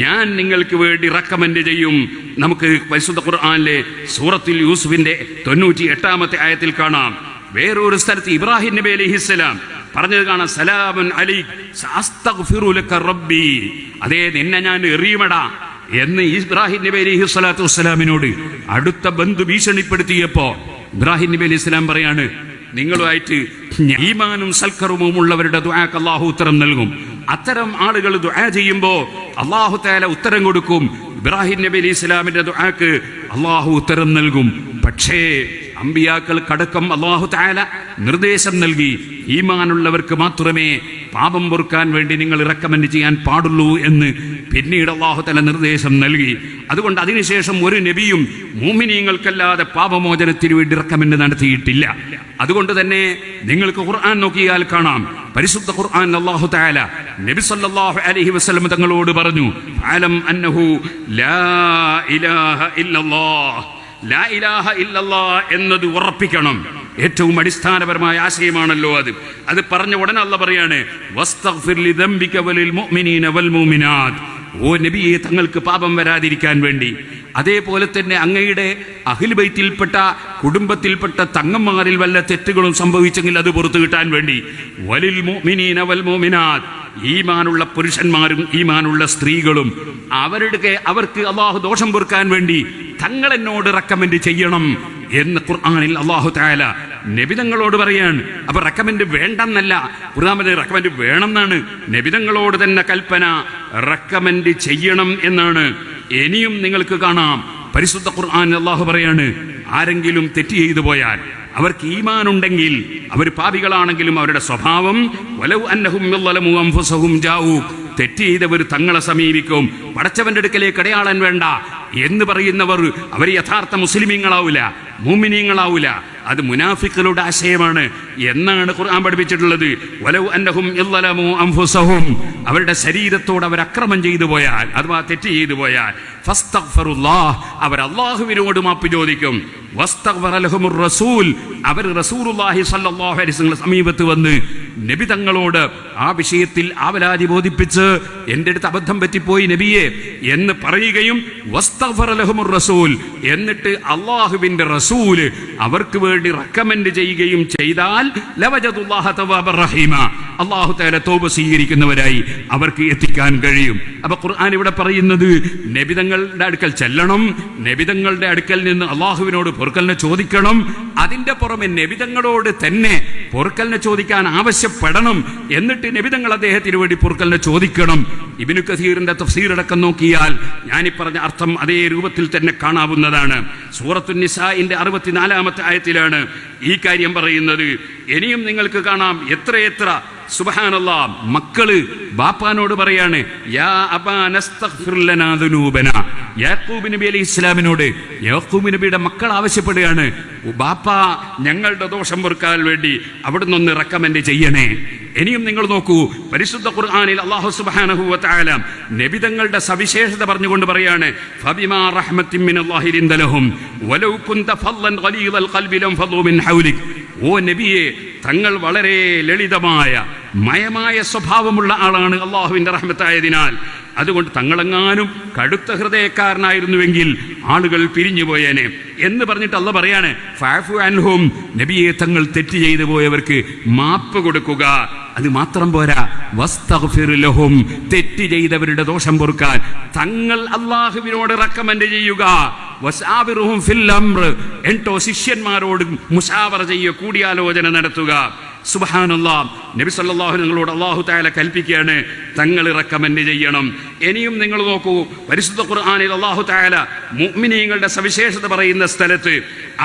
ഞാൻ നിങ്ങൾക്ക് വേണ്ടി റെക്കമെൻഡ് ചെയ്യും. നമുക്ക് പരിശുദ്ധ ഖുർആനിലെ സൂറത്തുൽ യൂസുഫിന്റെ 98-ാമത്തെ ആയത്തിൽ കാണാം. വേറൊരു സ്ഥലത്ത് ഇബ്രാഹിം നബി അലൈഹിസ്സലാം പറഞ്ഞത് കാണാം, സലാമുൻ അലൈക് സഅസ്തഗ്ഫിറു ലക റബ്ബി, അതേ നിന്നെ ഞാൻ എറിയുമടാ എന്ന് ഇബ്രാഹിം നബി അലൈഹി സ്വലാത്തു വസ്സലാമിനോട് അടുത്ത ബന്ധു ഭീഷണിപ്പെടുത്തിയപ്പോ ഇബ്രാഹിം നബി അലൈഹി സ്വലാം പറയാണ്, നിങ്ങളുമായിട്ട് ഈമാനും സൽക്കർമ്മവും ഉള്ളവരുടെ ദുആക്ക് അല്ലാഹു ഉത്തരം നൽകും. അത്തരം ആളുകൾ ദുആ ചെയ്യുമ്പോ അല്ലാഹു തആല ഉത്തരം കൊടുക്കും. ഇബ്രാഹിം നബി അലൈഹി സ്വലാമിന്റെ ദുആക്ക് അല്ലാഹു ഉത്തരം നൽകും. പക്ഷേ അമ്പിയാക്കൾക്കടക്കം അല്ലാഹു തആല നിർദ്ദേശം നൽകി, ഈമാനുള്ളവർക്ക് മാത്രമേ പാപം പൊറുക്കാൻ വേണ്ടി നിങ്ങൾ റെക്കമെൻഡ് ചെയ്യാൻ പാടുള്ളൂ എന്ന് പിന്നീട് അല്ലാഹു തആല നിർദ്ദേശം നൽകി. അതുകൊണ്ട് അതിനുശേഷം ഒരു നബിയും മുഅ്മിനീങ്ങൾക്കല്ലാതെ പാപമോചനത്തിന് വേണ്ടി റെക്കമെൻഡ് നടത്തിയിട്ടില്ല. അതുകൊണ്ട് തന്നെ നിങ്ങൾക്ക് ഖുർആൻ നോക്കിയാൽ കാണാം, പരിശുദ്ധ ഖുർആൻ അല്ലാഹു തആല നബി സല്ലല്ലാഹു അലൈഹി വസല്ലം തങ്ങളോട് പറഞ്ഞു, അലം അന്നഹു ലാ ഇലാഹ ഇല്ലല്ലാഹ്, ലാ ഇലാഹ ഇല്ലല്ലാഹ് എന്നത് ഉറപ്പിക്കണം. ഏറ്റവും അടിസ്ഥാനപരമായ ആശയമാണല്ലോ അത് പറഞ്ഞ ഉടനെ അല്ലാഹു പറയാണ്, വസ്തഗ്ഫിർ ലിദംബിക വലിൽ മുഅ്മിനീന വൽ മുഅ്മിനാത്ത്, ഓ നബിയെ തങ്ങൾക്ക് പാപം വരാതിരിക്കാൻ വേണ്ടി, അതേപോലെ തന്നെ അങ്ങയുടെ അഹ്ലു ബൈത്തിൽപ്പെട്ട കുടുംബത്തിൽപ്പെട്ട തങ്ങന്മാരിൽ വല്ല തെറ്റുകളും സംഭവിച്ചെങ്കിൽ അത് പുറത്തു കിട്ടാൻ വേണ്ടി, വലിൽ മുഅ്മിനീന വൽ മുഅ്മിനാത്ത്, ഈമാനുള്ള പുരുഷന്മാരും ഈമാനുള്ള സ്ത്രീകളും അവർക്ക് അല്ലാഹു ദോഷം പൊറുക്കാൻ വേണ്ടി തങ്ങൾ എന്നോട് റെക്കമെൻഡ് ചെയ്യണം എന്ന് ഖുർആനിൽ അല്ലാഹു തആല നബിതങ്ങളോട് പറയാണ്. അപ്പൊ റെക്കമെൻഡ് വേണ്ടെന്നല്ല, ഖുർആനിൽ റെക്കമെൻഡ് വേണമെന്നാണ് നബിതങ്ങളോട് തന്നെ കൽപ്പന, റെക്കമെൻഡ് ചെയ്യണം എന്നാണ്. ഇനിയും നിങ്ങൾക്ക് കാണാം പരിശുദ്ധ ഖുർആനിൽ അല്ലാഹു പറയാണ്, ആരെങ്കിലും തെറ്റ് ചെയ്തു പോയാൽ, അവർക്ക് ഈമാൻ ഉണ്ടെങ്കിൽ, അവർ പാപികളാണെങ്കിലും അവരുടെ സ്വഭാവം വലൗ അന്നഹും യളമു അൻഫുസഹും ജാഊക്, തെറ്റ് ചെയ്തവർ തങ്ങളെ സമീപിക്കും. പടച്ചവന്റെ അടുക്കലേക്ക് അടയാളൻ വേണ്ട എന്ന് പറയുന്നവർ അവർ യഥാർത്ഥ മുസ്ലിമീങ്ങളാവൂല, മുഅ്മിനീങ്ങളാവൂല. അത് മുനാഫിക്കുകളുടെ ആശയമാണ് എന്നാണ് ഖുർആൻ പഠിപ്പിച്ചിട്ടുള്ളത്. വലൗ അന്നഹും യളമു അൻഫുസഹും, അവരുടെ ശരീരത്തോട് അവർ അക്രമം ചെയ്തു പോയാൽ, അഥവാ തെറ്റ് ചെയ്തു പോയാൽ, ഫസ്തഗ്ഫിറുല്ലാഹ്, അവർ അല്ലാഹുവിനോട് മാപ്പ് ചോദിക്കും. വസ്തഗ്ഫറ ലഹുമുർ റസൂൽ, അവർ റസൂലുള്ളാഹി സ്വല്ലല്ലാഹു അലൈഹി വസല്ലം സമീപത്ത് വന്ന് നബി തങ്ങളോട് ആ വിഷയത്തിൽ ആവലാതി ബോധിപ്പിച്ച്, എൻ്റെ അടുത്ത് അബദ്ധം പറ്റിപ്പോയി നബിയെ എന്ന് പറയുകയും, വസ്തഗ്ഫറ ലഹുമുർ റസൂൽ, എന്നിട്ട് അല്ലാഹുവിന്റെ റസൂൽ അവർക്ക് വേണ്ടി റെക്കമെൻഡ് ചെയ്യുകയും ചെയ്താൽ ലവജദുല്ലാഹ തവ്വാബർ റഹീമ, അല്ലാഹു തആല തൗബ സ്വീകരിക്കുന്നവരായി അവർക്ക് എത്തിക്കാൻ കഴിയും. അപ്പൊ ഖുർആൻ ഇവിടെ പറയുന്നത് നബിതങ്ങളുടെ അടുക്കൽ ചെല്ലണം, നബിതങ്ങളുടെ അടുക്കൽ നിന്ന് അല്ലാഹുവിനോട് പൊറുക്കലിനെ ചോദിക്കണം. അതിന്റെ പുറമെ നബിതങ്ങളോട് തന്നെ പൊറുക്കലിനെ ചോദിക്കാൻ ആവശ്യപ്പെടണം. എന്നിട്ട് നബിതങ്ങൾ അദ്ദേഹത്തിന് വേണ്ടി പൊറുക്കലിനെ ചോദിക്കണം. ഇബ്നു കസീറിന്റെ തഫ്സീർ അടക്കം നോക്കിയാൽ ഞാനീ പറഞ്ഞ അർത്ഥം അതേ രൂപത്തിൽ തന്നെ കാണാവുന്നതാണ്. സൂറത്തുൻ നിസാഇന്റെ 64-ാമത്തെ ആയത്തിലാണ് ഈ കാര്യം പറയുന്നത്. ഇനിയും നിങ്ങൾക്ക് കാണാം എത്രയെത്ര സുബ്ഹാനല്ലാഹ്, മക്കള് ബാപ്പാനോട് പറയാണ്, യാ അബാ നസ്തഗ്ഫിർ ലനാ ദുനൂബനാ, യാക്കൂബ് നബി അലൈഹി ഇസ്ലാമിനോട് യാക്കൂബ് നബിയുടെ മക്കൾ ആവശ്യപ്പെടുകയാണ്, ബാപ്പ ഞങ്ങളുടെ ദോഷം പൊറുക്കാൻ വേണ്ടി അവിടുന്ന് ഒന്ന് റെക്കമെൻഡ് ചെയ്യണേ. ഇനിയും നിങ്ങൾ നോക്കൂ, പരിശുദ്ധ ഖുർആനിൽ അല്ലാഹു സുബ്ഹാനഹു വ തആല നബിതങ്ങളുടെ സവിശേഷത പറഞ്ഞുകൊണ്ട് പറയാണ്, ഫബിമാ റഹ്മത്തിൻ മിനല്ലാഹി ലിൻത ലഹും വലൗ കുൻത ഫല്ലൻ ഖലീലൽ ഖൽബി ലം ഫളൂ മിൻ ഹൗലിക്, ഓ നബിയെ തങ്ങൾ വളരെ ലളിതമായ മയമായ സ്വഭാവമുള്ള ആളാണ് അള്ളാഹുവിന്റെ റഹ്മത്തായതിനാൽ. അതുകൊണ്ട് തങ്ങളെങ്ങാനും കടുത്ത ഹൃദയക്കാരനായിരുന്നുവെങ്കിൽ ആളുകൾ പിരിഞ്ഞുപോയേനെ എന്ന് പറഞ്ഞിട്ട് അല്ലാഹു പറയാണ്, ഫഅഫു അൻഹും, നബിയെ തങ്ങൾ തെറ്റ് ചെയ്തു പോയവർക്ക് മാപ്പ് കൊടുക്കുക. അത് മാത്രം പോരാ, വസ്തഗ്ഫിർ ലഹും, തെറ്റ് ചെയ്തവരുടെ ദോഷം പൊറുക്കാൻ തങ്ങൾ അല്ലാഹുവിനോട് റെക്കമെൻഡ് ചെയ്യുക. വസാബിറുഹും ഫിൽ അംർ, എൻട്ടോ ശിഷ്യന്മാരോട് മുശാവറ ചെയ്യുക, കൂടിയാലോചന നടത്തുക. സുബ്ഹാനല്ലാഹ്, നബി സല്ലല്ലാഹു നിങ്ങളോട് അല്ലാഹു തആല കൽപ്പിക്കുകയാണ്, തങ്ങൾ റെക്കമെൻഡ് ചെയ്യണം. ഇനിയും നിങ്ങൾ നോക്കൂ, പരിശുദ്ധ ഖുർആനിൽ അല്ലാഹു തആല മുഅ്മിനീങ്ങളുടെ സവിശേഷത പറയുന്ന സ്ഥലത്ത്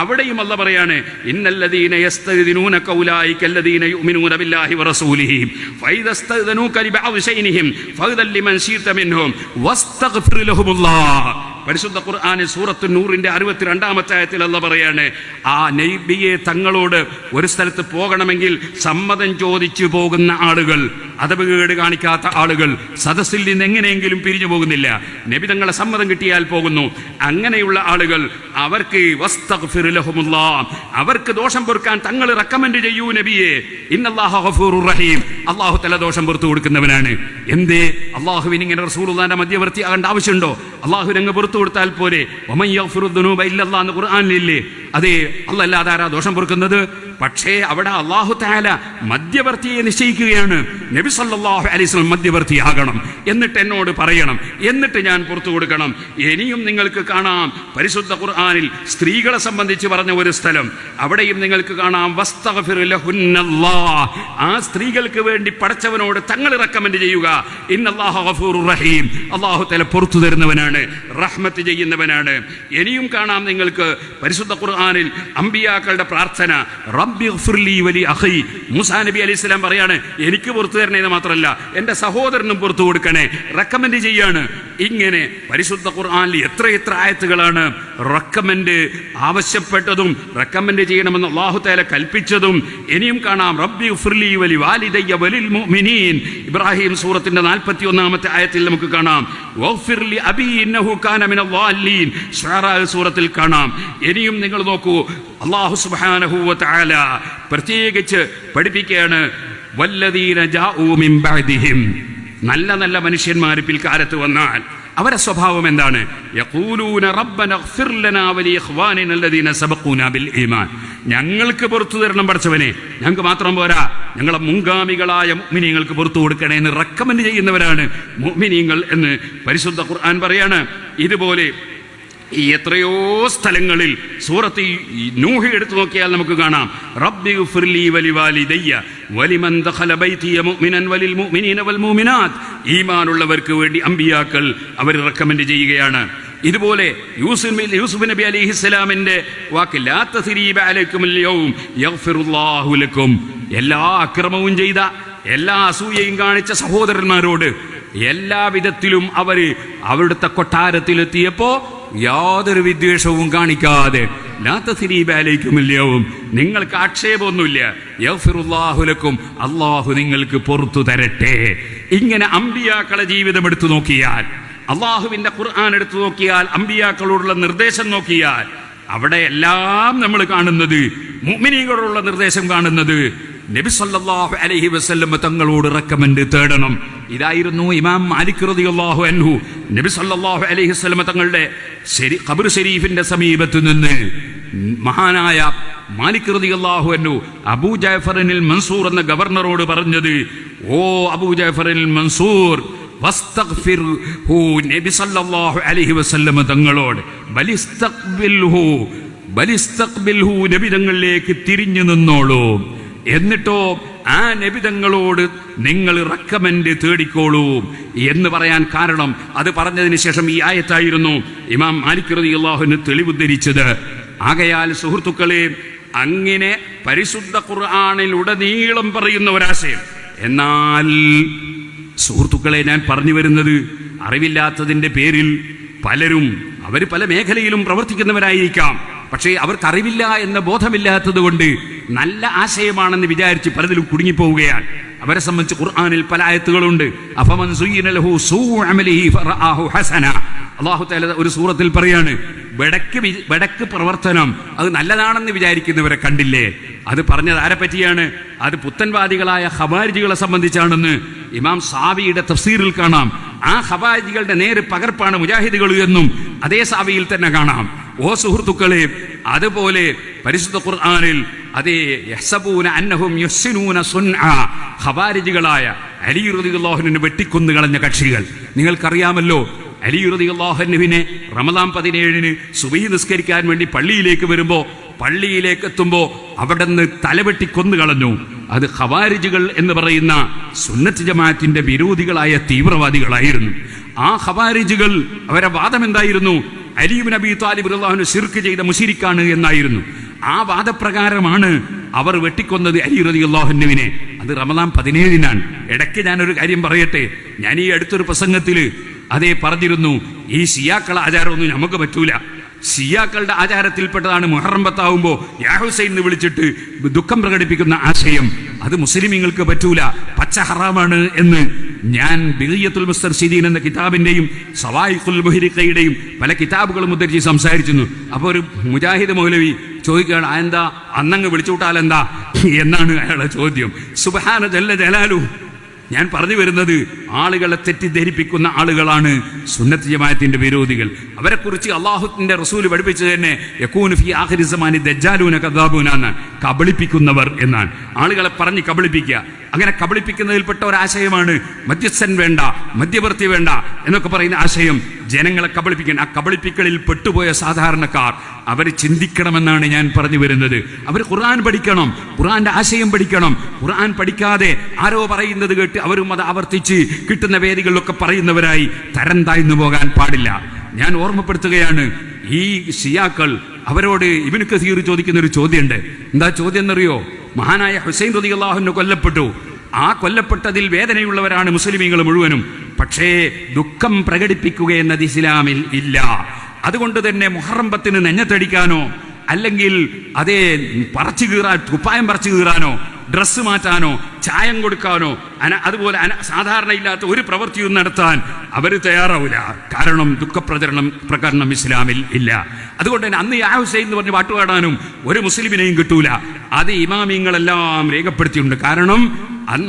അവിടെയും അല്ലാഹു പറയാണ്, ഇന്നല്ലദീന യസ്തദിനൂനക ഉലൈക അല്ലദീന യുഅ്മിനൂന ബില്ലാഹി വറസൂലിഹി ഫൈദസ്തദനൂക ലിബഅദി ശൈഇനിഹിം ഫഖദൽ ലിമൻ ശീത മിൻഹും വസ്തഗ്ഫിർ ലഹുമുല്ലാഹ്. പരിശുദ്ധ ഖുർആനിൽ സൂറത്തുൻ നൂറിന്റെ 62-ാമത്തെ ആയത്തിൽ അല്ലാഹു പറയാണ്, ആ നബിയെ തങ്ങളോട് ഒരു സ്ഥലത്ത് പോകണമെങ്കിൽ സമ്മതം ചോദിച്ചു പോകുന്ന ആളുകൾ, അദബുകേട് കാണിക്കാത്ത ആളുകൾ സദസ്സിൽ നിന്ന് എങ്ങനെയെങ്കിലും പിരിഞ്ഞു പോകുന്നില്ല, നബി തങ്ങളെ സമ്മതം കിട്ടിയാൽ പോകുന്നു. അങ്ങനെയുള്ള ആളുകൾ അവർക്ക് വസ്തഗ്ഫിർ ലഹുമുല്ലാഹ്, അവർക്ക് ദോഷം പൊറുക്കാൻ തങ്ങൾ റെക്കമെൻഡ് ചെയ്യൂ നബിയെ. ഇന്നല്ലാഹ ഗഫൂറുർ റഹീം, അല്ലാഹു തആല ദോഷം പൊറുത്തു കൊടുക്കുന്നവനാണ്. എന്തേ അല്ലാഹുവിന് ഇങ്ങനെ റസൂലുള്ളാഹിന്റെ മധ്യവർത്തി ആകേണ്ട ആവശ്യമുണ്ടോ? അല്ലാഹുവിനെ അങ്ങ് പൊറുത്തു കൊടുത്താൽ പോരെ. വമൻ യഗ്ഫിറു ദുനൂബ ഇല്ലല്ലാഹ് എന്ന് ഖുർആനിലില്ലേ? അതെ, അല്ലാഹ് അല്ലാതെ ആരാ ദോഷം പൊറുക്കുന്നത്? പക്ഷേ അവിടെ അല്ലാഹു തആല മധ്യവർത്തിയെ നിശ്ചയിക്കുകയാണ്. നബി സല്ലല്ലാഹു അലൈഹി വസല്ലം മധ്യവർത്തിയാകണം, എന്നിട്ട് എന്നോട് പറയണം, എന്നിട്ട് ഞാൻ പുറത്തു കൊടുക്കണം. ഇനിയും നിങ്ങൾക്ക് കാണാം പരിശുദ്ധ ഖുർആനിൽ സ്ത്രീകളെ സംബന്ധിച്ച് പറഞ്ഞ ഒരു സ്ഥലം, അവിടെയും നിങ്ങൾക്ക് കാണാം വസ്തഗ്ഫിർ ലഹുന്നല്ലാഹ്, ആ സ്ത്രീകൾക്ക് വേണ്ടി പടച്ചവനോട് തങ്ങൾ റെക്കമെൻഡ് ചെയ്യുക. ഇന്നല്ലാഹ ഗഫൂറുർ റഹീം, അല്ലാഹു തആല പുറത്തു തരുന്നവനാണ്, റഹ്മത്ത് ചെയ്യുന്നവനാണ്. ഇനിയും കാണാം നിങ്ങൾക്ക് പരിശുദ്ധ ഖുർആനിൽ അമ്പിയാക്കളുടെ പ്രാർത്ഥന, റബ്ബി ഗ്ഫിർലി വലി അഖി. മൂസാ നബി അലൈഹിസ്സലാം പറയാണ്, എനിക്ക് പുറത്തു തരണേന്ന് മാത്രമല്ല എൻ്റെ സഹോദരനും പുറത്തു കൊടുക്കണേ, റെക്കമെൻഡ് ചെയ്യാണ്. ഇങ്ങനെ പരിശുദ്ധ ഖുർആനിൽ എത്ര ആയത്തുകളാണ് റെക്കമെൻഡ് ആവശ്യപ്പെട്ടതും റെക്കമെൻഡ് ചെയ്യണമെന്ന് അല്ലാഹു തആല കൽപ്പിച്ചതും. ഇനിയും കാണാം റബ്ബി ഗ്ഫിർലി വലി വാലിദയ്യ വലിൽ മുഅ്മിനീൻ. ഇബ്രാഹിം സൂറത്തിന്റെ 41-ാമത്തെ ആയത്തിൽ നമുക്ക് കാണാം വഗ്ഫിർലി അബീ ഇന്നഹു കാന മിനൽ ളാലിൻ. ശുആറാ സൂറത്തിൽ കാണാം. ഇനിയും നിങ്ങൾ നോക്കൂ, അല്ലാഹു സുബ്ഹാനഹു വ തആല പ്രത്യേകിച്ച് പഠിപ്പിക്കുകയാണ്, വല്ലദീന ജാഊ മിൻ ബഅദിഹിം, നല്ല മനുഷ്യന്മാർ പിൽക്കാലത്ത് വന്നാൽ അവരുടെ സ്വഭാവം എന്താണ്? യഖൂലൂന റബ്ബന ഗ്ഫിർ ലനാ വലി ഇഖ്വാനിന അല്ലദീന സബഖൂനാ ബിൽ ഈമാൻ. ഞങ്ങൾക്ക് പുറത്തു തരണം പടച്ചവനെ, ഞങ്ങൾക്ക് മാത്രം പോരാ, ഞങ്ങളെ മുൻഗാമികളായ മുഅ്മിനീങ്ങൾക്ക് പുറത്തു കൊടുക്കണേ എന്ന് റെക്കമെൻഡ് ചെയ്യുന്നവരാണ് മുഅ്മിനീങ്ങൾ എന്ന് പരിശുദ്ധ ഖുർആൻ പറയാണ്. ഇതുപോലെ ഈ എത്രയോ സ്ഥലങ്ങളിൽ സൂറത്ത് നൂഹ് എടുത്തു നോക്കിയാൽ നമുക്ക് കാണാം, റബ്ബി ഗ്ഫിർലി വലി വാലിദയ്യ വലിമൻ ദഖല ബൈതിയ മുഅ്മിനൻ വലിൽ മുഅ്മിനീന വൽ മുഅ്മിനാത്ത്. ഈമാനുള്ളവർക്ക് വേണ്ടി അമ്പിയാക്കൾ അവർ റെക്കമെൻഡ് ചെയ്യുകയാണ്. ഇതുപോലെ യൂസുഫ് നബി അലൈഹിസ്സലാമിന്റെ വാക്ക്, ലാ തസ്രീബ അലൈക്കുമുൽ യൗം യഗ്ഫിറുല്ലാഹു ലക്കും. എല്ലാ അക്രമവും ചെയ്ത, എല്ലാ അസൂയയും കാണിച്ച സഹോദരന്മാരോട് എല്ലാ വിധത്തിലും അവരുടെ കൊട്ടാരത്തിലെത്തിയപ്പോ യാതൊരു വിദ്വേഷവും കാണിക്കാതെ, ലാ തസ്രീബ അലൈക്കുമുൽ യൗം, നിങ്ങൾക്ക് ആക്ഷേപമൊന്നുമില്ല, യഗ്ഫിറുല്ലാഹു ലക്കും, അല്ലാഹു നിങ്ങൾക്ക് പുറത്തു തരട്ടെ. ഇങ്ങനെ അമ്പിയാക്കളെ ജീവിതം എടുത്തു നോക്കിയാൽ, അള്ളാഹുവിന്റെ ഖുർആൻ എടുത്തു നോക്കിയാൽ, അമ്പിയാക്കളോടുള്ള നിർദ്ദേശം നോക്കിയാൽ, അവിടെ എല്ലാം നമ്മൾ കാണുന്നത്, മുഅ്മിനീങ്ങളോടുള്ള നിർദ്ദേശം കാണുന്നത്, നബി സല്ലല്ലാഹു അലൈഹി വസല്ലം തങ്ങളോട് റെക്കമെൻഡ് തേടണം. ഇതായിരുന്നു ഇമാം മാലിക് റളിയല്ലാഹു അൻഹു നബി സല്ലല്ലാഹു അലൈഹി വസല്ലം തങ്ങളുടെ ഖബർ ശരീഫിന്റെ സമീപത്ത് നിന്ന് മഹാനായ മാലിക് റളിയല്ലാഹു അൻഹു അബൂ ജഅഫറിൽ മൻസൂർ എന്ന ഗവർണറോട് പറഞ്ഞത്, ഓ അബൂ ജഅഫറിൽ മൻസൂർ, വസ്തഗ്ഫിർഹു, നബി സല്ലല്ലാഹു അലൈഹി വസല്ലം തങ്ങളോട് ബലിസ്തഖ്ബിൽഹു, നബി തങ്ങളിലേക്ക് തിരിഞ്ഞു നിന്നോളൂ, എന്നിട്ടോ ആ നബി തങ്ങളോട് നിങ്ങൾ റെക്കമെൻഡ് തേടിക്കോളൂ എന്ന് പറയാൻ കാരണം, അത് പറഞ്ഞതിന് ശേഷം ഈ ആയത്തായിരുന്നു ഇമാം മാലിക് റളിയല്ലാഹു അൻഹു തെളിവുദ്ധരിച്ചത്. ആകയാൽ സുഹൃത്തുക്കളെ, അങ്ങനെ പരിശുദ്ധ ഖുർആനിലുടനീളം പറയുന്ന ഒരാശയം. എന്നാൽ സുഹൃത്തുക്കളെ, ഞാൻ പറഞ്ഞു വരുന്നത്, അറിവില്ലാത്തതിൻ്റെ പേരിൽ പലരും, അവർ പല മേഖലയിലും പ്രവർത്തിക്കുന്നവരായിരിക്കാം, പക്ഷേ അവർക്ക് അറിവില്ല എന്ന ബോധമില്ലാത്തത് കൊണ്ട് നല്ല ആശയമാണെന്ന് വിചാരിച്ച് പലതിലും കുടുങ്ങിപ്പോവുകയാണ്. അവരെ സംബന്ധിച്ച് ഖുർആനിൽ പല ആയത്തുകളുണ്ട്. അഫമൻ സുയ്യിന ലഹു സൂഉ അമലിഹി ഫറആഹു ഹസന. അല്ലാഹു തആല ഒരു സൂറത്തിൽ പറയാണ്, ബടക്ക് പ്രവർത്തനം അത് നല്ലതാണെന്ന് വിചാരിക്കുന്നവരെ കണ്ടില്ലേ? അത് പറഞ്ഞത് ആരെ പറ്റിയാണ്? അത് പുത്തൻവാദികളായ ഖവാരിജികളെ സംബന്ധിച്ചാണെന്ന് ഇമാം സാവിയുടെ തഫ്സീറിൽ കാണാം. ആ ഖവാരിജികളുടെ നേരെ പകർപ്പാണ് മുജാഹിദുകൾ എന്നും അതേ സാവിയിൽ തന്നെ കാണാം. ഓ സുഹൃത്തുക്കളെ, അതുപോലെ പരിശുദ്ധ ഖുർആനിൽ അതേ യഹ്സബൂന അന്നഹും യുഹ്സിനൂന സുൻആ, ഖവാരിജികളായ അലി റളിയല്ലാഹു അൻഹു വെട്ടിക്കൊന്നു കളഞ്ഞ കക്ഷികൾ, നിങ്ങൾക്കറിയാമല്ലോ. അലി റളിയല്ലാഹു അൻഹുവിനെ റമദാൻ 17-ന് സുബഹി നിസ്കരിക്കാൻ വേണ്ടി പള്ളിയിലേക്ക് വരുമ്പോൾ, പള്ളിയിലേക്ക് എത്തുമ്പോൾ അവിടെ നിന്ന് തലവെട്ടി കൊന്നു കളഞ്ഞു. അത് ഖവാരിജുകൾ എന്ന് പറയുന്ന സുന്നത്ത് ജമാഅത്തിന്റെ വിരോധികളായ തീവ്രവാദികളായിരുന്നു. ആ ഖവാരിജുകൾ അവരെ വാദം എന്തായിരുന്നു? അലി ഇബ്നു അബീ ത്വാലിബ് റളിയല്ലാഹു അൻഹു ശിർക്ക് ചെയ്ത മുശ്രിക്കാണ് എന്നായിരുന്നു. ആ വാദപ്രകാരമാണ് അവർ വെട്ടിക്കൊന്നത് അലി റളിയല്ലാഹു അൻഹുവിനെ. അത് റമദാൻ 17-നാണ്. ഇടയ്ക്ക് ഞാനൊരു കാര്യം പറയട്ടെ. ഞാൻ ഈ അടുത്തൊരു പ്രസംഗത്തിൽ അതേ പറഞ്ഞിരുന്നു, ഈ ഷിയാക്കളെ ആചാരമൊന്നും നമുക്ക് പറ്റൂല. ഷിയാക്കളുടെ ആചാരത്തിൽപ്പെട്ടതാണ് മുഹറം 10 യാ ഹുസൈൻ എന്ന് വിളിച്ചിട്ട് ദുഃഖം പ്രകടിപ്പിക്കുന്ന ആശയം. അത് മുസ്ലിമീങ്ങൾക്ക് പറ്റൂല, പച്ച ഹറാമാണ് എന്ന് ഞാൻ ബിഗിയത്തുൽ മുസ്തർശിദീൻ എന്ന കിതാബിന്റെയും സവായിഖുൽ മുഹരിഖയുടെയും പല കിതാബുകളും ഉദ്ധരിച്ച് സംസാരിച്ചിരുന്നു. അപ്പോൾ ഒരു മുജാഹിദ് മൗലവി ചോദിക്കുകയാണ്, എന്താ അന്നങ്ങ് വിളിച്ചുവിട്ടാലെന്താ എന്നാണ് അയാളുടെ ചോദ്യം. സുബ്ഹാന ജല്ല ജലാലു. ഞാൻ പറഞ്ഞു വരുന്നത്, ആളുകളെ തെറ്റിദ്ധരിപ്പിക്കുന്ന ആളുകളാണ് സുന്നത്ത് ജമാഅത്തിന്റെ വിരോധികൾ. അവരെക്കുറിച്ച് അല്ലാഹുവിന്റെ റസൂൽ പഠിപ്പിച്ചത് തന്നെ യകൂനു ഫീ ആഖിരി സമാനി ദജ്ജാലൂന കദ്ദാബൂന എന്നാണ്, കബളിപ്പിക്കുന്നവർ എന്നാണ്. ആളുകളെ പറഞ്ഞ് കബളിപ്പിക്കുക. അങ്ങനെ കബളിപ്പിക്കുന്നതിൽപ്പെട്ട ഒരാശയമാണ് മധ്യസ്ഥൻ വേണ്ട, മധ്യവർത്തി വേണ്ട എന്നൊക്കെ പറയുന്ന ആശയം. ജനങ്ങളെ കബളിപ്പിക്കാൻ, ആ കബളിപ്പിക്കലിൽ പെട്ടുപോയ സാധാരണക്കാർ അവർ ചിന്തിക്കണമെന്നാണ് ഞാൻ പറഞ്ഞു വരുന്നത്. അവർ ഖുർആൻ പഠിക്കണം, ഖുർആന്റെ ആശയം പഠിക്കണം. ഖുർആൻ പഠിക്കാതെ ആരോ പറയുന്നത് കേട്ട് അവരും അത് ആവർത്തിച്ച് കിട്ടുന്ന വേദികളിലൊക്കെ പറയുന്നവരായി തരം താഴ്ന്നു പോകാൻ പാടില്ല. ഞാൻ ഓർമ്മപ്പെടുത്തുകയാണ്, ഈ ഷിയാക്കൾ അവരോട് ഇബ്നു കസീർ ചോദിക്കുന്ന ഒരു ചോദ്യമുണ്ട്. എന്താ ചോദ്യം എന്നറിയോ? മഹാനായ ഹുസൈൻ റളിയല്ലാഹു അൻഹു കൊല്ലപ്പെട്ടു. ആ കൊല്ലപ്പെട്ടതിൽ വേദനയുള്ളവരാണ് മുസ്ലിമീങ്ങൾ മുഴുവനും. പക്ഷേ ദുഃഖം പ്രകടിപ്പിക്കുക എന്നത് ഇസ്ലാമിൽ ഇല്ല. അതുകൊണ്ട് തന്നെ മുഹറം 10-ന് നെഞ്ഞത്തടിക്കാനോ അല്ലെങ്കിൽ അതേ പറിച്ചു കീറാൻ, കുപ്പായം പറിച്ചു കീറാനോ ഡ്രസ്സ് മാറ്റാനോ ചായം കൊടുക്കാനോ അതുപോലെ സാധാരണ ഇല്ലാത്ത ഒരു പ്രവൃത്തിയും നടത്താൻ അവർ തയ്യാറാവില്ല. കാരണം പ്രകടനം ഇസ്ലാമിൽ ഇല്ല. അതുകൊണ്ട് തന്നെ അന്ന് യാ ഹുസൈൻ എന്ന് പറഞ്ഞ് പാട്ടുപാടാനും ഒരു മുസ്ലിമിനെയും കിട്ടൂല. അത് ഇമാമിങ്ങളെല്ലാം രേഖപ്പെടുത്തിയിട്ടുണ്ട്. കാരണം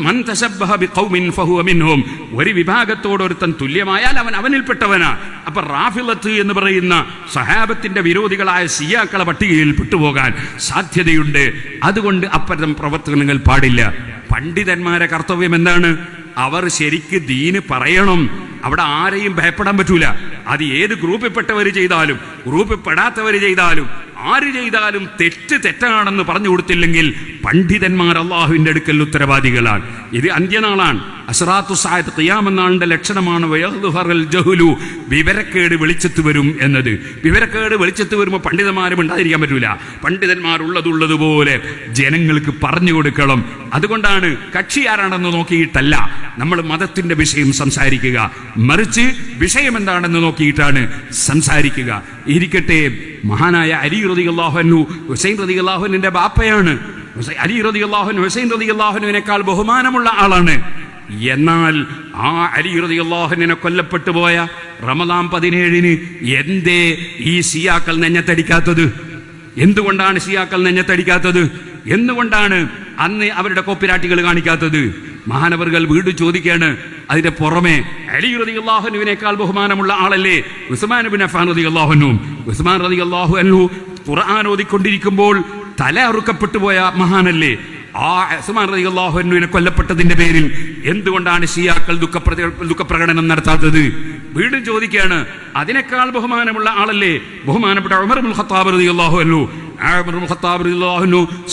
മൻ തശബ്ബഹ ബിഖൗമിൻ ഫഹുവ മിൻഹും, ഒരു വിഭാഗത്തോട് ഒരുത്തൻ തുല്യമായാൽ അവൻ അവനിൽപ്പെട്ടവനാ. അപ്പൊ റാഫിളത്ത് എന്ന് പറയുന്ന സഹാബത്തിന്റെ വിരോധികളായ ഷിയാക്കളെ പട്ടികയിൽ പെട്ടുപോകാൻ സാധ്യതയുണ്ട്. അതുകൊണ്ട് അത്തരം പ്രവർത്തനങ്ങൾ പാടില്ല. പണ്ഡിതന്മാരെ കർത്തവ്യം എന്താണ്? അവർ ശരിക്ക് ദീന് പറയണം. അവിടെ ആരെയും ഭയപ്പെടാൻ പറ്റൂല. അത് ഏത് ഗ്രൂപ്പിൽപ്പെട്ടവർ ചെയ്താലും ഗ്രൂപ്പിൽ പെടാത്തവർ ചെയ്താലും ആര് ചെയ്താലും തെറ്റാണെന്ന് പറഞ്ഞു കൊടുത്തില്ലെങ്കിൽ പണ്ഡിതന്മാർ അള്ളാഹുവിന്റെ അടുക്കൽ ഉത്തരവാദികളാണ്. ഇത് അന്ത്യനാളാണ്. അസ്റാത്തു സാഅത്ത് ഖിയാമത്ത് നാളിന്റെ ലക്ഷണമാണ് വയദ്ഹറൽ ജഹ്ലു, വിവരക്കേട് വെളിച്ചത്ത് വരും എന്നത്. വിവരക്കേട് വെളിച്ചത്ത് വരുമ്പോൾ പണ്ഡിതന്മാരും ഉണ്ടായിരിക്കാൻ പറ്റൂല. പണ്ഡിതന്മാരുള്ളതുപോലെ ജനങ്ങൾക്ക് പറഞ്ഞു കൊടുക്കണം. അതുകൊണ്ടാണ് കക്ഷി ആരാണെന്ന് നോക്കിയിട്ടല്ല നമ്മൾ മതത്തിന്റെ വിഷയം സംസാരിക്കുക, മറിച്ച് വിഷയം എന്താണെന്ന് നോക്കിയിട്ടാണ് സംസാരിക്കുക. ഇരിക്കട്ടെ, മഹാനായ അലി റളിയല്ലാഹു അൻഹു ഹുസൈൻ റളിയല്ലാഹു അൻഹുവിന്റെ ബാപ്പയാണ്. അലി റളിയല്ലാഹു അൻഹു ഹുസൈൻ റളിയല്ലാഹു അൻഹുവിനേക്കാൾ ബഹുമാനമുള്ള ആളാണ്. എന്നാൽ ആ അലി റളിയല്ലാഹു അൻഹുവിനെ കൊല്ലപ്പെട്ടു പോയ റമദാൻ 17-ന് എന്തേ ഈ ഷിയാക്കൾ നെഞ്ഞത്തടിക്കാത്തത്? എന്തുകൊണ്ടാണ് ഷിയാക്കൾ നെഞ്ഞത്തടിക്കാത്തത്? എന്തുകൊണ്ടാണ് അന്ന് അവരുടെ കോപ്പിരാട്ടികൾ കാണിക്കാത്തത്? മഹാനവർകൾ വീണ്ടും ചോദിക്കുകയാണ്. അതിന്റെ പുറമെ അലി റളിയല്ലാഹു അൻഹുവിനേക്കാൾ ബഹുമാനമുള്ള ആളല്ലേ ഉസ്മാൻ ഇബ്നു അഫ്ഫാൻ റളിയല്ലാഹു അൻഹു? ഉസ്മാൻ റളിയല്ലാഹു അൻഹു ഖുർആൻ ഓതിക്കൊണ്ടിരിക്കുമ്പോൾ തല അറുക്കപ്പെട്ടു പോയ മഹാനല്ലേ? ആ ഉസ്മാൻ റളിയല്ലാഹു അൻഹുവിനെ കൊല്ലപ്പെട്ടതിന്റെ പേരിൽ എന്തുകൊണ്ടാണ് ഷിയാക്കൾ ദുഃഖപ്രകടനം നടത്താത്തത്? വീണ്ടും ചോദിക്കുകയാണ്. അതിനേക്കാൾ ബഹുമാനമുള്ള ആളല്ലേ ബഹുമാനപ്പെട്ട ഉമർ ഇബ്നുൽ ഖത്താബ് റളിയല്ലാഹു അൻഹു?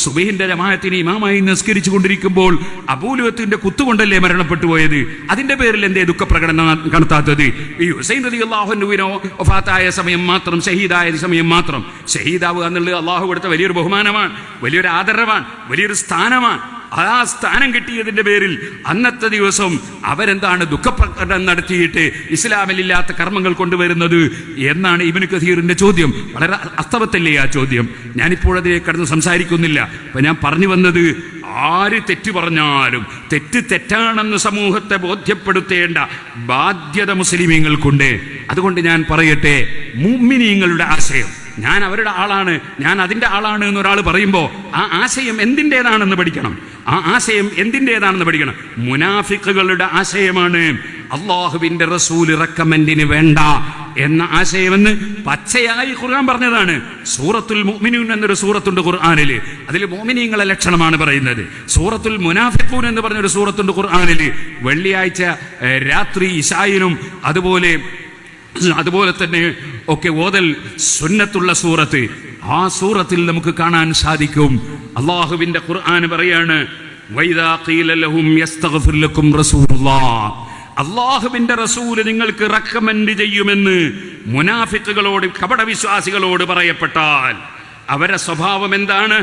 സുബഹിന്റെ ജമാഅത്തിന് ഇമാമായി നിസ്കരിച്ചു കൊണ്ടിരിക്കുമ്പോൾ അബൂലുഹത്തിന്റെ കുത്തുകൊണ്ടല്ലേ മരണപ്പെട്ടു പോയത്? അതിന്റെ പേരിൽ എന്തേ ദുഃഖപ്രകടനം നടത്താത്തത്? ഈ ഹുസൈൻ റളിയല്ലാഹു അൻഹുവിനോ വഫാത്തായ സമയം മാത്രം, ഷഹീദായ സമയം മാത്രം, ഷഹീദാവുക എന്നുള്ളത് അള്ളാഹു കൊടുത്ത വലിയൊരു ബഹുമാനമാണ്, വലിയൊരു ആദരവാണ്, വലിയൊരു സ്ഥാനമാണ്. ആ സ്ഥാനം കിട്ടിയതിന്റെ പേരിൽ അന്നത്തെ ദിവസം അവരെന്താണ് ദുഃഖപ്രകടനം നടത്തിയിട്ട് ഇസ്ലാമിലില്ലാത്ത കർമ്മങ്ങൾ കൊണ്ടുവരുന്നത് എന്നാണ് ഇബ്നു കസീറിന്റെ ചോദ്യം. വളരെ അർത്ഥവത്തല്ലേ ആ ചോദ്യം? ഞാനിപ്പോഴതിനെ കടന്ന് സംസാരിക്കുന്നില്ല. അപ്പൊ ഞാൻ പറഞ്ഞു വന്നത്, ആര് തെറ്റ് പറഞ്ഞാലും തെറ്റാണെന്ന് സമൂഹത്തെ ബോധ്യപ്പെടുത്തേണ്ട ബാധ്യത മുസ്ലിമീങ്ങൾക്കുണ്ട്. അതുകൊണ്ട് ഞാൻ പറയട്ടെ, മുഅ്മിനീങ്ങളുടെ ആശയം, ഞാൻ അവരുടെ ആളാണ്, ഞാൻ അതിൻ്റെ ആളാണ് എന്നൊരാൾ പറയുമ്പോൾ ആ ആശയം എന്തിൻ്റെതാണെന്ന് പഠിക്കണം. ആ ആശയം എന്തിൻ്റെതാണെന്ന് പഠിക്കണം. മുനാഫിക്കുകളുടെ ആശയമാണ് അള്ളാഹുവിന്റെ റസൂൽ റെക്കമെൻഡിന് വേണ്ട എന്ന ആശയമെന്ന് പച്ചയായി ഖുർആൻ പറഞ്ഞതാണ്. സൂറത്തുൽ മുഅ്മിനൂൻ എന്നൊരു സൂറത്തുണ്ട് ഖുർആനിൽ. അതിൽ മുഅ്മിനീങ്ങളെ ലക്ഷണമാണ് പറയുന്നത്. സൂറത്തുൽ മുനാഫിഖൂൻ എന്ന് പറഞ്ഞൊരു സൂറത്തുണ്ട് ഖുർആനിൽ. വെള്ളിയാഴ്ച രാത്രി ഇശായിനും അതുപോലെ അതുപോലെ തന്നെ ഒക്കെ ഓതൽ സുന്നത്തുള്ള സൂറത്ത്, ആ സൂറത്തിൽ നമുക്ക് കാണാൻ സാധിക്കും. അള്ളാഹുവിന്റെ ഖുർആൻ പറയാണ്, വൈദാ ഖീല ലഹും യസ്തഗ്ഫിർ ലക്കും റസൂലുള്ളാഹ്, അള്ളാഹുവിന്റെ റസൂല് നിങ്ങൾക്ക് റെക്കമെൻഡ് ചെയ്യുമെന്ന് മുനാഫിക്കുകളോട്, കപടവിശ്വാസികളോട് പറയപ്പെട്ടാൽ അവരുടെ സ്വഭാവം എന്താണ്?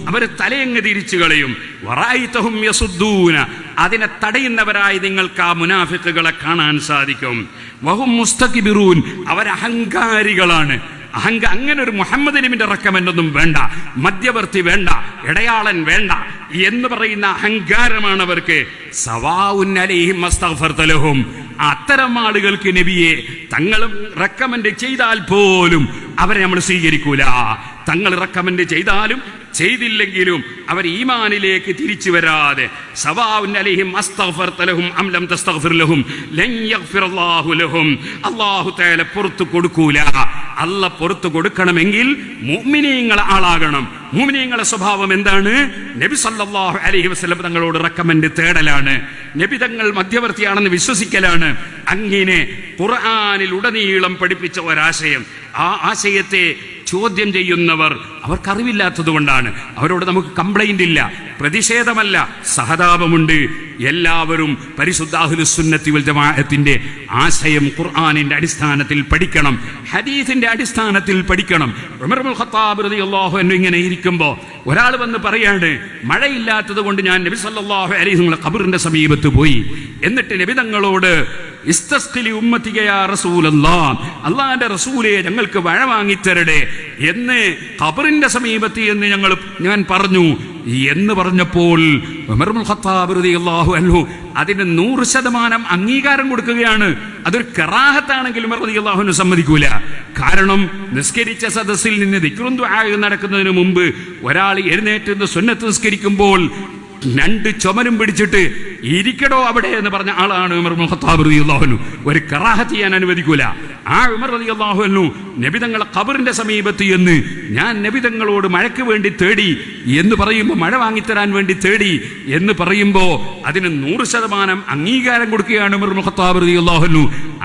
അവര് തലയങ്ങ് തിരിച്ചു കളയും. വറായിതഹും യസുദ്ദൂന, അതിനെ തടയുന്നവരായി നിങ്ങൾക്ക് ആ മുനാഫിക്കുകളെ കാണാൻ സാധിക്കും. വഹും മുസ്തക്ബിറൂൻ, അവരഹങ്കാരികളാണ്. അങ്ങനെ ഒരു മുഹമ്മദ് നബിന്റെ റെക്കമെൻഡ് ഒന്നും വേണ്ട, മധ്യവർത്തി വേണ്ട, ഇടയാളൻ വേണ്ട എന്ന് പറയുന്ന അഹങ്കാരമാണ് അവർക്ക്. സവാഉൻ അലൈഹിം അസ്തഗ്ഫർത ലഹും, അത്തരം ആളുകൾക്ക് നബിയെ തങ്ങളും റെക്കമെൻഡ് ചെയ്താൽ പോലും അവരെ നമ്മൾ സ്വീകരിക്കൂല. തങ്ങൾ റെക്കമെൻഡ് ചെയ്താലും ചെയ്തില്ലെങ്കിലും അവർ ഈമാനിലേക്ക് തിരിച്ചു വരാതെ, സവാഉൻ അലൈഹിം അസ്തഗ്ഫർത ലഹും അം ലം തസ്തഗ്ഫിർ ലഹും ലൻ യഗ്ഫിറല്ലാഹു ലഹും, അല്ലാഹു തആല പുറത്തു കൊടുക്കൂല. അല്ല പുറത്തു കൊടുക്കണമെങ്കിൽ മുഅ്മിനീങ്ങളെ ആളാകണം. മുഅ്മിനീങ്ങളെ സ്വഭാവം എന്താണ്? നബി സല്ലല്ലാഹു അലൈഹി വസല്ലം തങ്ങളോട് റെക്കമെൻഡ് തേടലാണ്, നബി തങ്ങൾ മധ്യവർത്തിയാണെന്ന് വിശ്വസിക്കലാണ്. അങ്ങനെ ഖുർആനിൽ ഉടനീളം പഠിപ്പിച്ച ഒരാശയം, ആ ആശയത്തെ ചോദ്യം ചെയ്യുന്നവർ അവർക്കറിവില്ലാത്തത് കൊണ്ടാണ്. അവരോട് നമുക്ക് കംപ്ലൈന്റ് ഇല്ല, പ്രതിഷേധമല്ല, സഹതാപമുണ്ട്. എല്ലാവരും പരിശുദ്ധ അഹ്ലുസ് സുന്നത്തി വൽ ജമാഅത്തിന്റെ ആശയം ഖുർആനിന്റെ അടിസ്ഥാനത്തിൽ പഠിക്കണം, ഹദീസിന്റെ അടിസ്ഥാനത്തിൽ പഠിക്കണം. ഉമർ ഇബ്നുൽ ഖത്താബ് റളിയല്ലാഹു അൻഹു ഇങ്ങനെ ഇരിക്കുമ്പോൾ ഒരാൾ വന്ന് പറയാണ്, മഴയില്ലാത്തത് കൊണ്ട് ഞാൻ നബി സല്ലല്ലാഹു അലൈഹി വസല്ലം ഖബറിന്റെ സമീപത്ത് പോയി. എന്നിട്ട് നബി തങ്ങളോട് ഇസ്തസ്ഖിലി ഉമ്മതിക യാ റസൂലല്ലാഹ്, അല്ലാഹുവിന്റെ റസൂലേ ഞങ്ങൾക്ക് മഴ വാങ്ങിത്തരടേ എന്ന് ഖബറിന്റെ സമീപത്ത് എന്ന് ഞാൻ പറഞ്ഞു എന്ന് പറഞ്ഞപ്പോൾ ഉമർ ഇബ്നുൽ ഖത്താബ് റളിയല്ലാഹു അൻഹു അതിന് 100% അംഗീകാരം കൊടുക്കുകയാണ്. അതൊരു കറാഹത്താണെങ്കിൽ ഉമർ റളിയല്ലാഹു അൻഹു സമ്മതിക്കൂല. കാരണം നിസ്കരിച്ച സദസ്സിൽ നിന്ന് ദിക്റും ദുആയും നടക്കുന്നതിന് മുമ്പ് ഒരാൾ എഴുന്നേറ്റ് നിന്ന് സുന്നത്ത് നിസ്കരിക്കുമ്പോൾ 2 ചുമലും പിടിച്ചിട്ട് ഇരിക്കടോ അവിടെ എന്ന് പറഞ്ഞ ആളാണ് ഉമർ ഇബ്നുൽ ഖത്താബ് റളിയല്ലാഹു അൻഹു. ഒരു കറാഹത്ത് ചെയ്യാൻ അനുവദിക്കൂല. ആ ഉമർ റളിയല്ലാഹു അൻഹു നബി തങ്ങളെ ഖബറിന്റെ സമീപത്ത് എന്ന് ഞാൻ നബി തങ്ങളോട് മഴയ്ക്ക് വേണ്ടി തേടി എന്ന് പറയുമ്പോൾ, മഴ വാങ്ങിത്തരാൻ വേണ്ടി തേടി എന്ന് പറയുമ്പോൾ അതിന് 100% അംഗീകാരം കൊടുക്കുകയാണ് ഉമർ ഇബ്നുൽ ഖത്താബ് റളിയല്ലാഹു അൻഹു.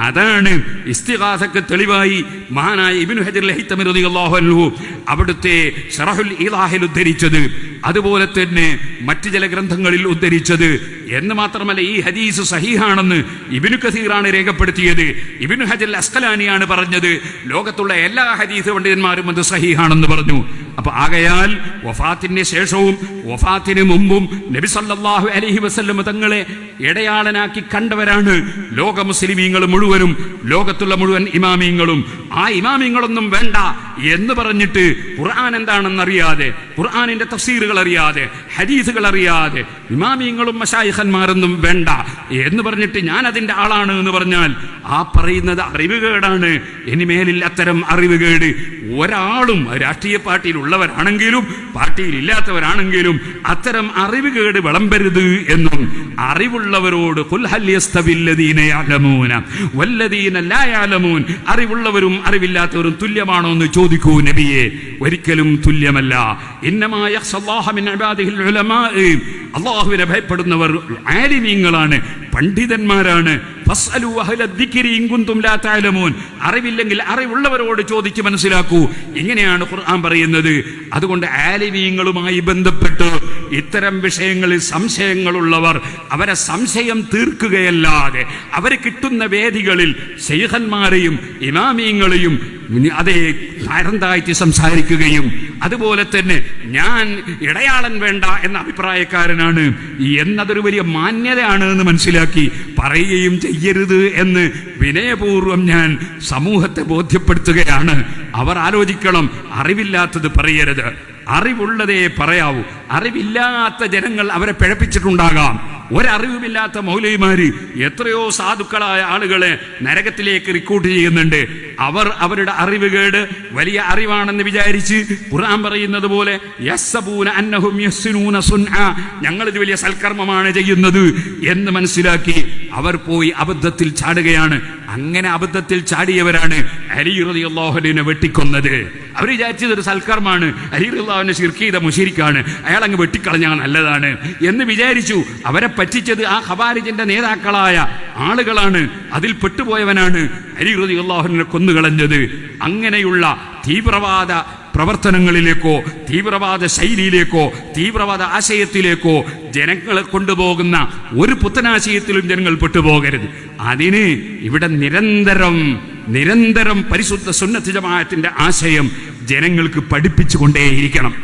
അതാണ് ഇസ്തിഗാസക്ക് തെളിവായി മഹാനായ ഇബ്നു ഹജർ ലഹിത്തമി റളിയല്ലാഹു അൻഹു അവിടുത്തെ ശറഹുൽ ഇലാഹിൽ ഉദ്ധരിച്ചത്, അതുപോലെ തന്നെ മറ്റു ചില ഗ്രന്ഥങ്ങളിൽ ഉദ്ധരിച്ചത്. എന്ന് മാത്രമല്ല, ഈ ഹദീസ് സഹീഹാണെന്ന് ഇബ്നു കസീറാണ് രേഖപ്പെടുത്തിയത്, ഇബ്നു ഹജർ അസ്ഖലാനിയാണ് പറഞ്ഞത്. ലോകത്തുള്ള എല്ലാ ഹദീസ് പണ്ഡിതന്മാരും അത് സഹീഹാണെന്ന് പറഞ്ഞു. അപ്പൊ ആകയാൽ വഫാത്തിന് ശേഷവും വഫാത്തിന് മുമ്പും നബി സല്ലല്ലാഹു അലൈഹി വസല്ലം തങ്ങളെ ഇടയാളനാക്കി കണ്ടവരാണ് ലോക മുസ്ലിമീങ്ങൾ മുഴുവനും, ലോകത്തുള്ള മുഴുവൻ ഇമാമീങ്ങളും. ആ ഇമാമീങ്ങളൊന്നും വേണ്ട എന്ന് പറഞ്ഞിട്ട് ഖുർആൻ എന്താണെന്നറിയാതെ, ഖുർആനിന്റെ തഫ്സീറുകൾ അറിയാതെ, ഹദീസുകൾ അറിയാതെ ഇമാമീങ്ങളും മശായിഖന്മാരൊന്നും വേണ്ട എന്ന് പറഞ്ഞിട്ട് ഞാൻ അതിന്റെ ആളാണ് എന്ന് പറഞ്ഞാൽ ആ പറയുന്നത് അറിവുകേടാണ്. ഇനിമേലിൽ അത്തരം അറിവുകേട് ഒരാളും, രാഷ്ട്രീയ പാർട്ടിയിൽ ഉള്ളവരാണെങ്കിലും പാർട്ടിയിൽ ഇല്ലാത്തവരാണെങ്കിലും അത്തരം അറിവുകേട് വിളമ്പരുത് എന്നും, അറിവുള്ളവരോട് ഖുൽ ഹൽ യസ്തവിൽ ലദീന യഅലമൂന വല്ലദീന ലാ യഅലമൂൻ, അറിവുള്ളവരും അറിവില്ലാത്തവരും തുല്യമാണോ എന്ന് ചോദിക്കൂ നബിയെ. ഒരിക്കലും തുല്യമല്ല. ഇന്നമാ യഖ്ശല്ലാഹ മിൻ ഇബാദിഹിൽ ഉലമാ, അല്ലാഹുവിനെ ഭയപ്പെടുന്നവർ ആലിമീങ്ങളാണ്, പണ്ഡിതന്മാരാണ്. ഫസ്അലു അഹ്ല ദിക്രി ഇൻ കുൻതും ലാ തഅലമൂൻ, അറിവില്ലെങ്കിൽ അറിവുള്ളവരോട് ചോദിച്ച് മനസ്സിലാക്കൂ. ഇങ്ങനെയാണ് ഖുർആൻ പറയുന്നത്. അതുകൊണ്ട് ആലിമീങ്ങളുമായി ബന്ധപ്പെട്ട് ഇത്തരം വിഷയങ്ങളിൽ സംശയങ്ങളുള്ളവർ അവരെ സംശയം തീർക്കുകയല്ലാതെ അവര് കിട്ടുന്ന വേദികളിൽ ശൈഖന്മാരെയും ഇമാമീങ്ങളെയും അതേ താഴ്ത്തി സംസാരിക്കുകയും അതുപോലെ തന്നെ ഞാൻ ഇടയാളൻ വേണ്ട എന്ന അഭിപ്രായക്കാരനാണ് എന്നതൊരു വലിയ മാന്യതയാണ് എന്ന് മനസ്സിലാക്കി പറയുകയും ചെയ്യരുത് എന്ന് വിനയപൂർവ്വം ഞാൻ സമൂഹത്തെ ബോധ്യപ്പെടുത്തുകയാണ്. അവർ ആലോചിക്കണം, അറിവില്ലാത്തത് പറയരുത്, അറിവുള്ളതേ പറയാവൂ. അറിവില്ലാത്ത ജനങ്ങൾ അവരെ പിഴപ്പിച്ചിട്ടുണ്ടാകാം. ഒരറിവുമില്ലാത്ത മൗലവിമാര് എത്രയോ സാധുക്കളായ ആളുകളെ നരകത്തിലേക്ക് റിക്രൂട്ട് ചെയ്യുന്നുണ്ട്. അവർ അവരുടെ അറിവുകേട് വലിയ അറിവാണെന്ന് വിചാരിച്ച് ഖുർആൻ പറയുന്നത് പോലെ യസ്സബൂന അന്നഹും യഹ്സിനൂന സുൻആ, ഞങ്ങളിത് വലിയ സൽക്കർമ്മമാണ് ചെയ്യുന്നത് എന്ന് മനസ്സിലാക്കി അവർ പോയി അബദ്ധത്തിൽ ചാടുകയാണ്. അങ്ങനെ അബദ്ധത്തിൽ ചാടിയവരാണ് അലി റളിയല്ലാഹു അൻഹുവിനെ വെട്ടിക്കൊന്നത്. അവർ വിചാരിച്ചത് ഒരു സൽക്കർമാണ്, അലി റളിയല്ലാഹു അൻഹു ശിർക്ക് ചെയ്ത മുശ്രിക്കാണ്, അയാൾ അങ്ങ് വെട്ടിക്കളഞ്ഞാൽ നല്ലതാണ് എന്ന് വിചാരിച്ചു. അവരെ പറ്റിച്ചത് ആ ഖവാരിജിന്റെ നേതാക്കളായ ആളുകളാണ്. അതിൽ പെട്ടുപോയവനാണ് അലി റളിയല്ലാഹു അൻഹുവിനെ കൊന്നുകളഞ്ഞത്. അങ്ങനെയുള്ള തീവ്രവാദ പ്രവർത്തനങ്ങളിലേക്കോ തീവ്രവാദ ശൈലിയിലേക്കോ തീവ്രവാദ ആശയത്തിലേക്കോ ജനങ്ങളെ കൊണ്ടുപോകുന്ന ഒരു പുത്തനാശയത്തിലും ജനങ്ങൾ പെട്ടുപോകരുത്. അതിന് ഇവിടെ നിരന്തരം പരിശുദ്ധ സുന്നത്ത് ജമാഅത്തിന്റെ ആശയം ജനങ്ങൾക്ക് പഠിപ്പിച്ചുകൊണ്ടേയിരിക്കണം.